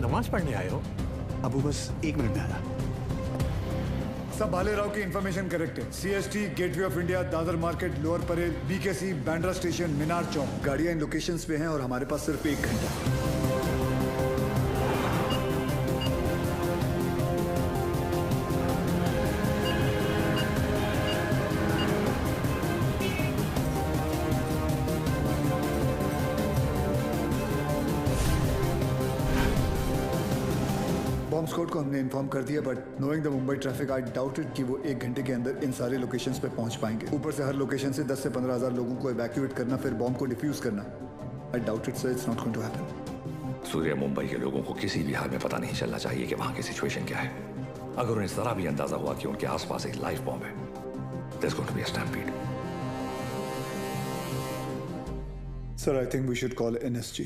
नमाज पढ़ने आए हो? अबू बस 1 मिनट में आया. सब भालेराव की इंफॉर्मेशन करेक्ट है. CST, gateway of India, Dadar market, Lower Parel, BKC, Bandra station, Minar Chowk. गाड़ियां इन लोकेशंस पे हैं और हमारे पास सिर्फ 1 घंटा. बॉम्ब स्क्वाड को हमने इन्फॉर्म कर दिया, but knowing the Mumbai traffic I doubted कि वो 1 घंटे के अंदर इन सारे लोकेशंस पे पहुंच पाएंगे. ऊपर से हर लोकेशन से 10 से 15 हजार लोगों को इवैक्यूएट करना, फिर बॉम्ब को डिफ्यूज करना. I doubt it sir, it's not going to happen. Surya, Mumbai के लोगों को किसी भी हाल में पता नहीं चलना चाहिए कि वहां की सिचुएशन क्या है. अगर उन्हें जरा भी अंदाजा हुआ कि उनके आसपास एक लाइव बॉम्ब है, there's going to be a stampede. Sir, I think we should call NSG.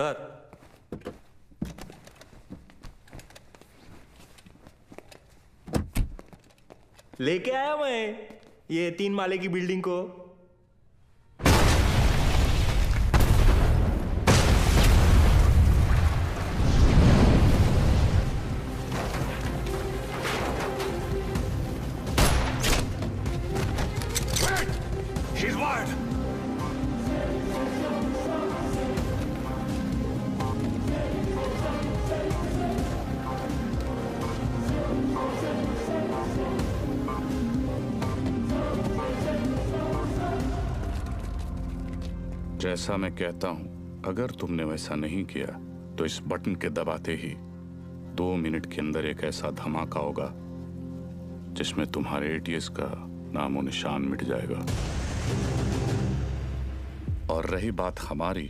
Sir लेके आया मैं ये 3 माले की बिल्डिंग को। She's wired. जैसा मैं कहता हूं, अगर तुमने वैसा नहीं किया तो इस बटन के दबाते ही 2 मिनट के अंदर एक ऐसा धमाका होगा जिसमें तुम्हारे एटीएस का नामो निशान मिट जाएगा। और रही बात हमारी,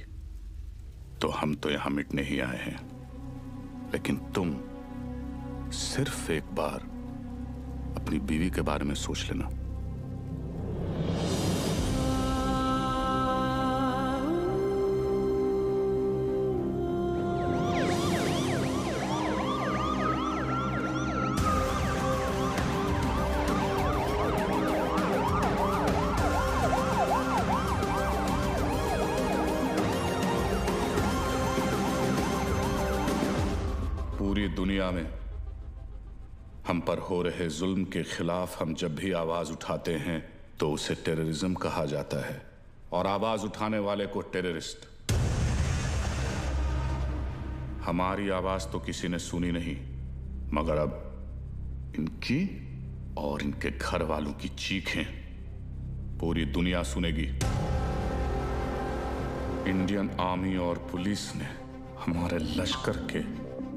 तो हम तो यहां मिटने ही आए हैं, लेकिन तुम सिर्फ एक बार अपनी बीवी के बारे में सोच लेना। पूरी दुनिया में हम पर हो रहे जुल्म के खिलाफ हम जब भी आवाज उठाते हैं तो उसे टेररिज्म कहा जाता है, और आवाज उठाने वाले को टेररिस्ट। हमारी आवाज तो किसी ने सुनी नहीं, मगर अब इनकी और इनके घर वालों की चीखें पूरी दुनिया सुनेगी। इंडियन आर्मी और पुलिस ने हमारे लश्कर के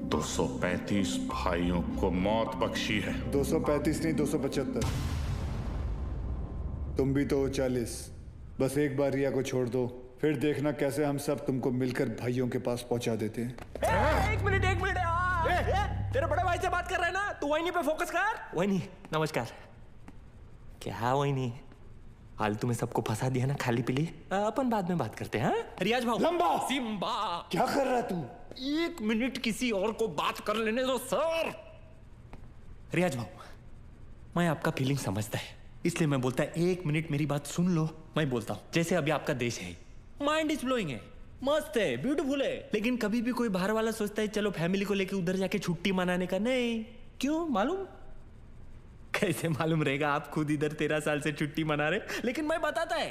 235 भाइयों को मौत बख्शी है। 235 नहीं, 275। तुम भी तो 40। बस एक बार रिया को छोड़ दो, फिर देखना कैसे हम सब तुमको मिलकर भाइयों के पास पहुंचा देते हैं। एक मिनट तेरे बड़े भाई से बात कर रहे हैं ना, तू वही पे फोकस कर। वही नमस्कार। क्या वही नहीं, फालतू में सबको फंसा दिया ना, खाली पीली। अपन बाद में बात करते हैं। रियाज भाऊ। लंबा सिम्बा क्या कर रहा तू? 1 मिनट किसी और को बात कर लेने दो सर। रियाज भाऊ, मैं आपका फीलिंग समझता है, इसलिए मैं बोलता है 1 मिनट मेरी बात सुन लो। मैं बोलता हूँ जैसे अभी आपका देश है, माइंड इज ब्लोइंग है, मस्त है, ब्यूटीफुल है, लेकिन कभी भी कोई बाहर वाला सोचता है चलो फैमिली को लेके उधर जाके छुट्टी मनाने का। नहीं, क्यों मालूम? कैसे मालूम रहेगा? आप खुद इधर 13 साल से छुट्टी मना रहे, लेकिन मैं बताता है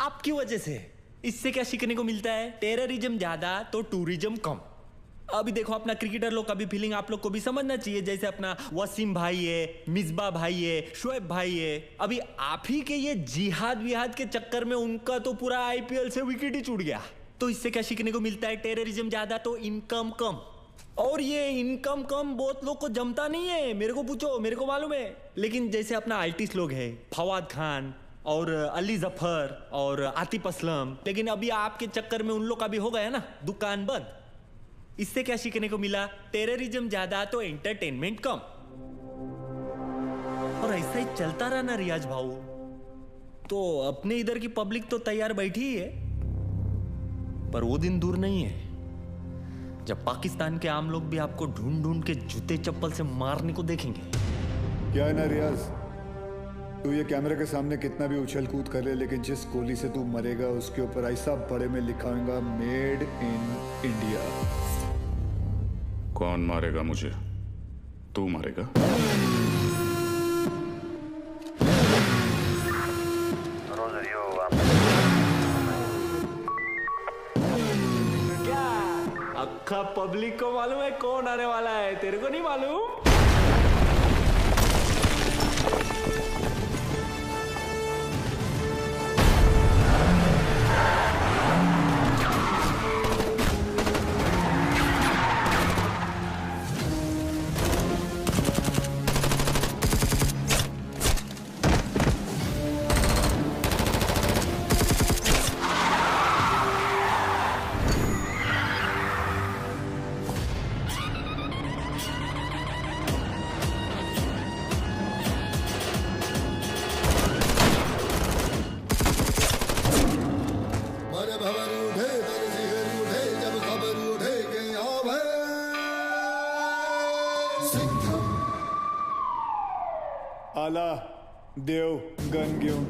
आपकी वजह से। इससे क्या सीखने को मिलता है? टेररिज्म ज्यादा तो टूरिज्म कम। अभी देखो अपना क्रिकेटर लोग का भी फीलिंग आप लोग को भी समझना चाहिए। जैसे अपना वसीम भाई है, मिसबा भाई है, शोएब भाई है, अभी आप ही के ये जिहाद विहाद के चक्कर में उनका तो पूरा आईपीएल से विकेट ही छूट गया। तो इससे क्या सीखने को मिलता है? टेररिज्म ज्यादा तो इनकम कम। और ये इनकम कम बहुत लोग को जमता नहीं है, मेरे को पूछो, मेरे को मालूम है। लेकिन जैसे अपना आर्टिस्ट लोग है, फवाद खान और अली जफर और आतिफ असलम, लेकिन अभी आपके चक्कर में उन लोग का भी हो गया ना दुकान बंद। इससे क्या सीखने को मिला? टेररिज्म ज्यादा तो एंटरटेनमेंट कम। और ऐसा ही चलता रहा ना रियाज भाऊ, तो अपने इधर की पब्लिक तो तैयार बैठी ही है। पर वो दिन दूर नहीं है जब पाकिस्तान के आम लोग भी आपको ढूंढ ढूंढ के जूते चप्पल से मारने को देखेंगे। क्या है ना रियाज, तू ये कैमरे के सामने कितना भी उछल कूद कर ले, लेकिन जिस गोली से तू मरेगा उसके ऊपर ऐसा बड़े में लिखा होगा मेड इन इंडिया। कौन मारेगा मुझे? तू मारेगा? क्या अक्खा पब्लिक को मालूम है कौन आने वाला है? तेरे को नहीं मालूम? आला देव गन घेऊन.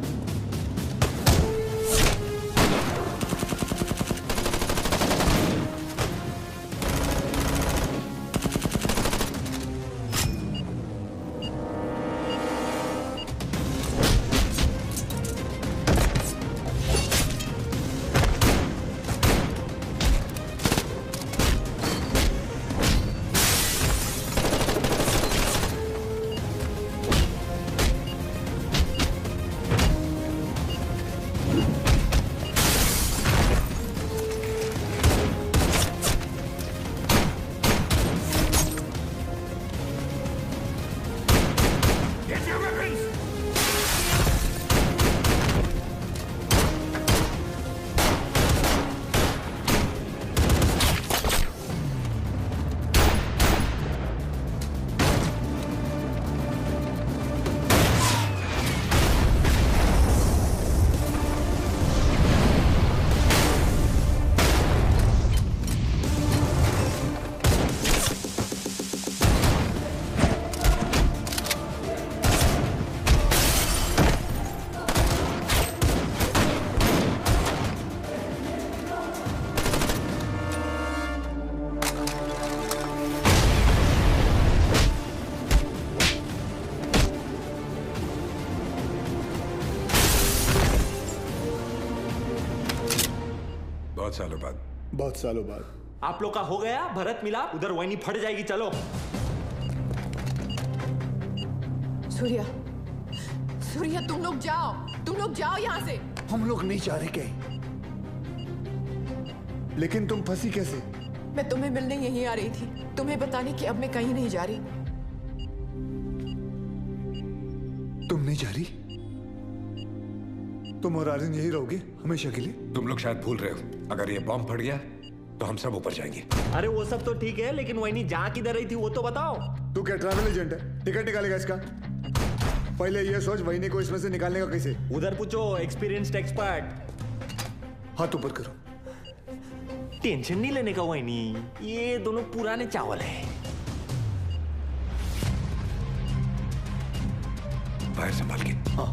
बहुत सालों बाद आप लोग का हो गया भरत मिलाप. उधर वही फट जाएगी. चलो सूर्या, सूर्या तुम लोग जाओ यहाँ से. हम लोग नहीं जा रहे कहीं. लेकिन तुम फंसी कैसे? मैं तुम्हें मिलने यहीं आ रही थी, तुम्हें बताने कि अब मैं कहीं नहीं जा रही. तुम नहीं जा रही? तुम और आर्यन यही रहोगे हमेशा के लिए? तुम लोग शायद भूल रहे हो, अगर ये बॉम्ब फट गया तो हम सब ऊपर जाएंगे. अरे वो सब तो ठीक है, लेकिन वही नहीं जहाँ किधर रही थी वो तो बताओ. तू क्या ट्रैवल एजेंट है? टिकट निकालेगा इसका? पहले ये सोच वहीनी को इसमें से निकालने का कैसे. उधर पूछो एक्सपीरियंस्ड एक्सपर्ट. हाथ ऊपर करो. टेंशन नहीं लेने का वहीनी, ये दोनों पुराने चावल है. बाहर संभाल के. हाँ.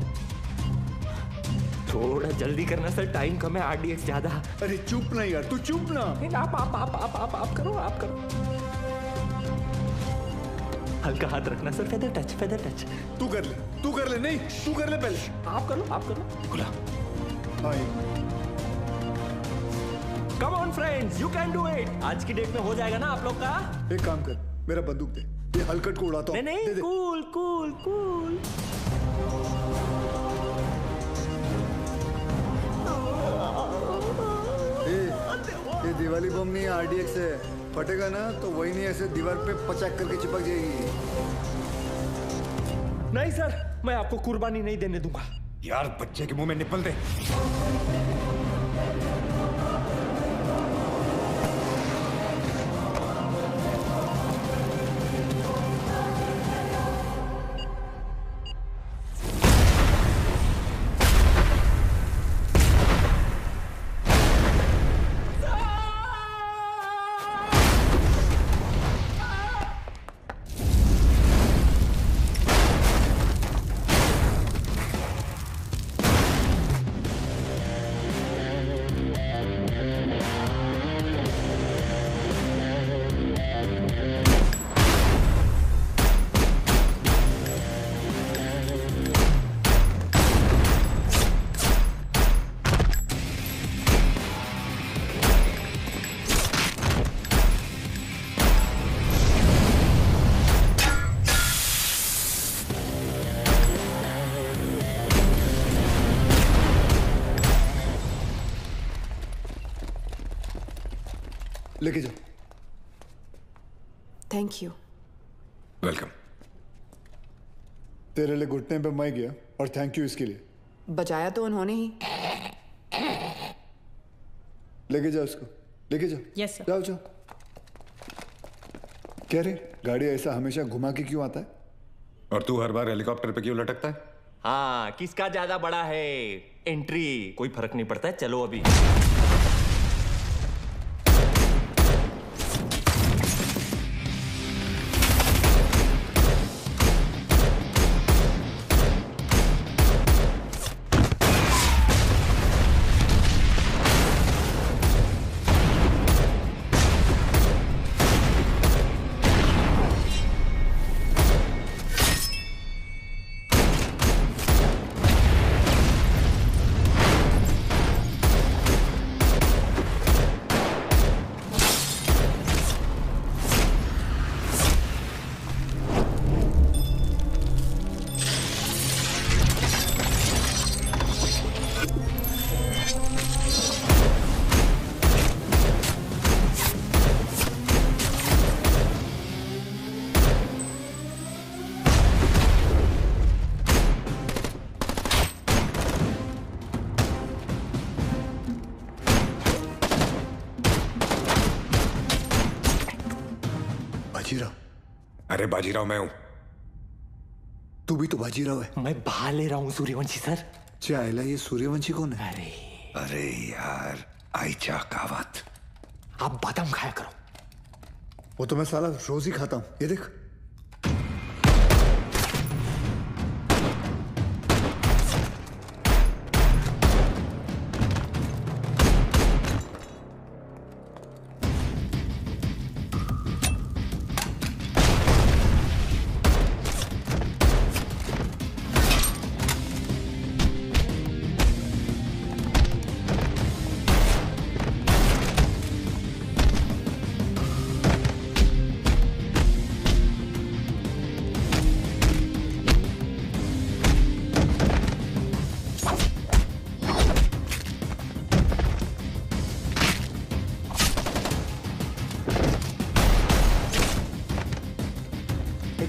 थोड़ा जल्दी करना सर, टाइम कम है. RDX ज्यादा. अरे चुप ना यार, तू चुप ना. आप करो. हल्का हाथ रखना सर. Feather touch. तू कर ले. नहीं तू कर ले पहले. आप करो. खुला. Come on friends, you can do it. आज की डेट में हो जाएगा ना आप लोग का. एक काम कर, मेरा बंदूक दे. ये हलकट को उड़ाता हूं. नहीं. कूल. ये दिवाली बम नहीं RDX है. फटेगा ना तो वही नहीं ऐसे दीवार पे पचाक करके चिपक जाएगी. नहीं सर, मैं आपको कुर्बानी नहीं देने दूंगा. यार बच्चे के मुंह में निपल दे. लेके जाओ. Thank you. वेलकम. तेरे लिए घुटने पे मैं गया और थैंक यू इसके लिए. बजाया तो उन्होंने ही. लेके जाओ उसको. लेके जाओ. Yes sir. जाओ. क्या रे, गाड़ी ऐसा हमेशा घुमा के क्यों आता है? और तू हर बार हेलीकॉप्टर पे क्यों लटकता है? हाँ, किसका ज्यादा बड़ा है एंट्री, कोई फर्क नहीं पड़ता है. चलो अभी. अरे बाजीराव मैं हूं। तू भी तो बाजीराव है। मैं बाहर ले रहा हूँ सूर्यवंशी सर। चाइला ये सूर्यवंशी कौन है? अरे यार आइचा कावत। आप बादाम खाया करो। वो तो मैं साला रोज ही खाता हूं, ये देख।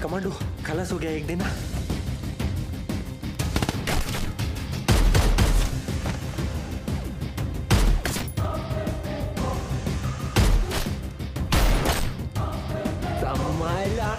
कमांडो खलास हो गया एक दिन। संभाला।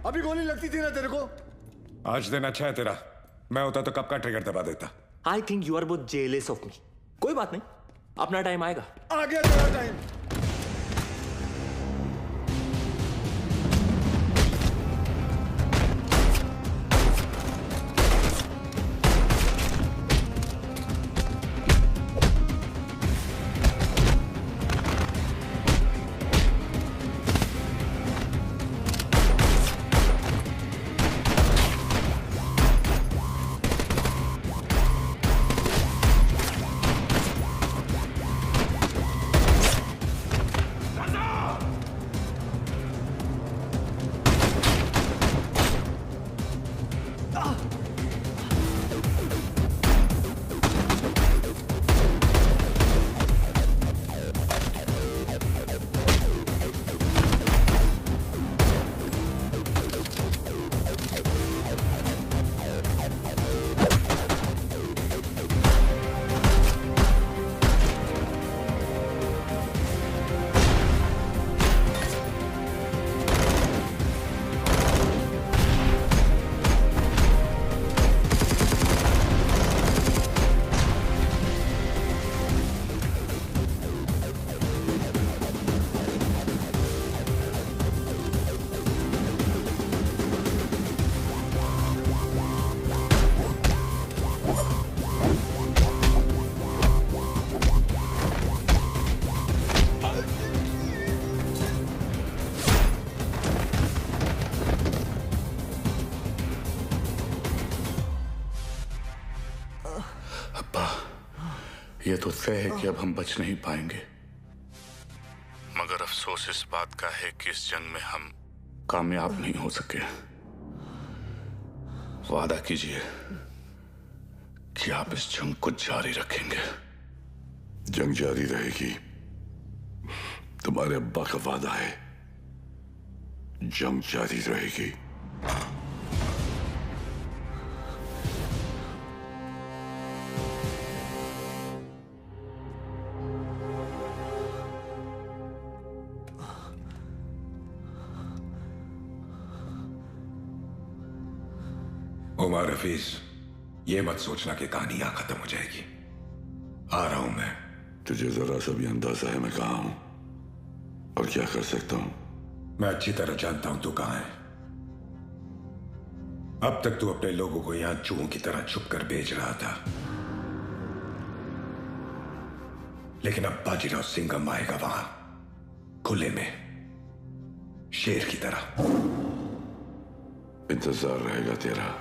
अभी गोली लगती थी ना तेरे को। आज दिन अच्छा है तेरा, मैं होता तो कब का ट्रिगर दबा देता। I think you are both jealous of me. कोई बात नहीं, अपना टाइम आएगा। आ गया तेरा टाइम। ये तो तय है कि अब हम बच नहीं पाएंगे, मगर अफसोस इस बात का है कि इस जंग में हम कामयाब नहीं हो सके। वादा कीजिए कि आप इस जंग को जारी रखेंगे। जंग जारी रहेगी, तुम्हारे अब्बा का वादा है। जंग जारी रहेगी। उमर हफीज, ये मत सोचना कि कहानी यहां खत्म हो जाएगी। आ रहा हूं मैं। तुझे जरा सा भी अंदाजा है मैं कहां हूं और क्या कर सकता हूं? मैं अच्छी तरह जानता हूं तू कहां है। अब तक तू अपने लोगों को यहां चूहों की तरह छुप कर बेच रहा था, लेकिन अब बाजीराव सिंघम आएगा वहां खुले में, शेर की तरह। इंतजार रहेगा तेरा,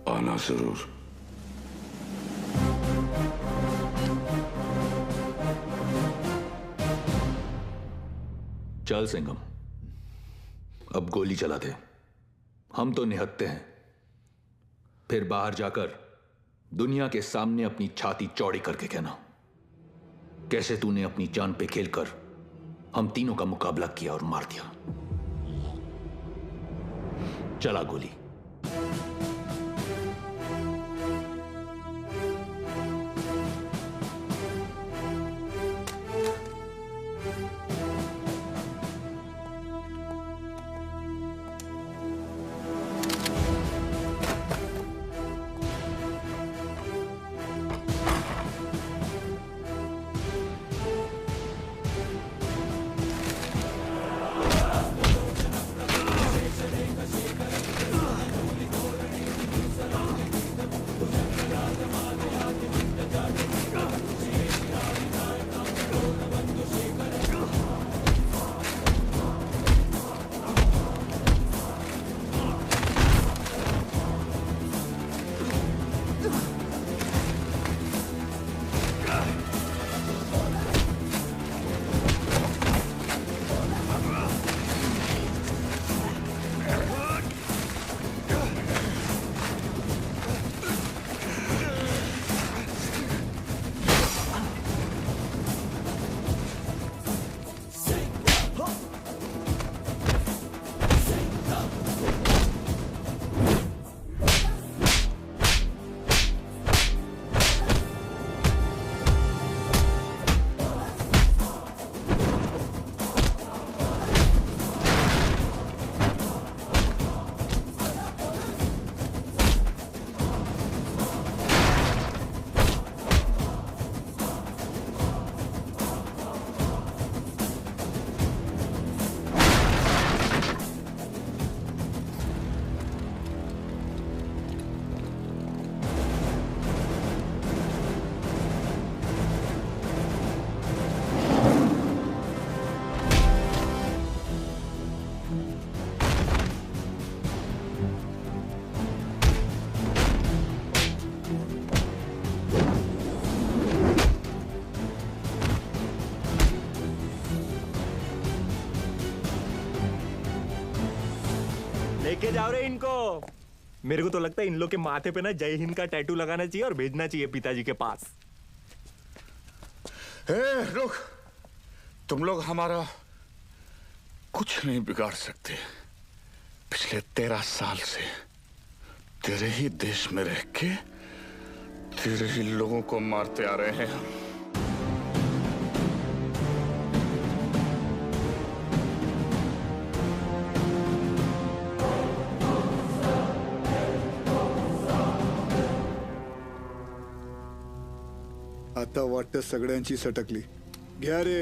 आना जरूर। चल सिंघम, अब गोली चला दे, हम तो निहत्ते हैं, फिर बाहर जाकर दुनिया के सामने अपनी छाती चौड़ी करके कहना कैसे तूने अपनी जान पे खेलकर हम तीनों का मुकाबला किया और मार दिया। चला गोली। लेके जाओ रे इनको। मेरे को तो लगता है इन लोग के माथे पे ना जय हिंद का टैटू लगाना चाहिए और भेजना चाहिए पिताजी के पास। रुक, तुम लोग हमारा कुछ नहीं बिगाड़ सकते। पिछले 13 साल से तेरे ही देश में रह के तेरे ही लोगों को मारते आ रहे हैं हम। आता वाटतं सगळ्यांची सटकली। घ्या रे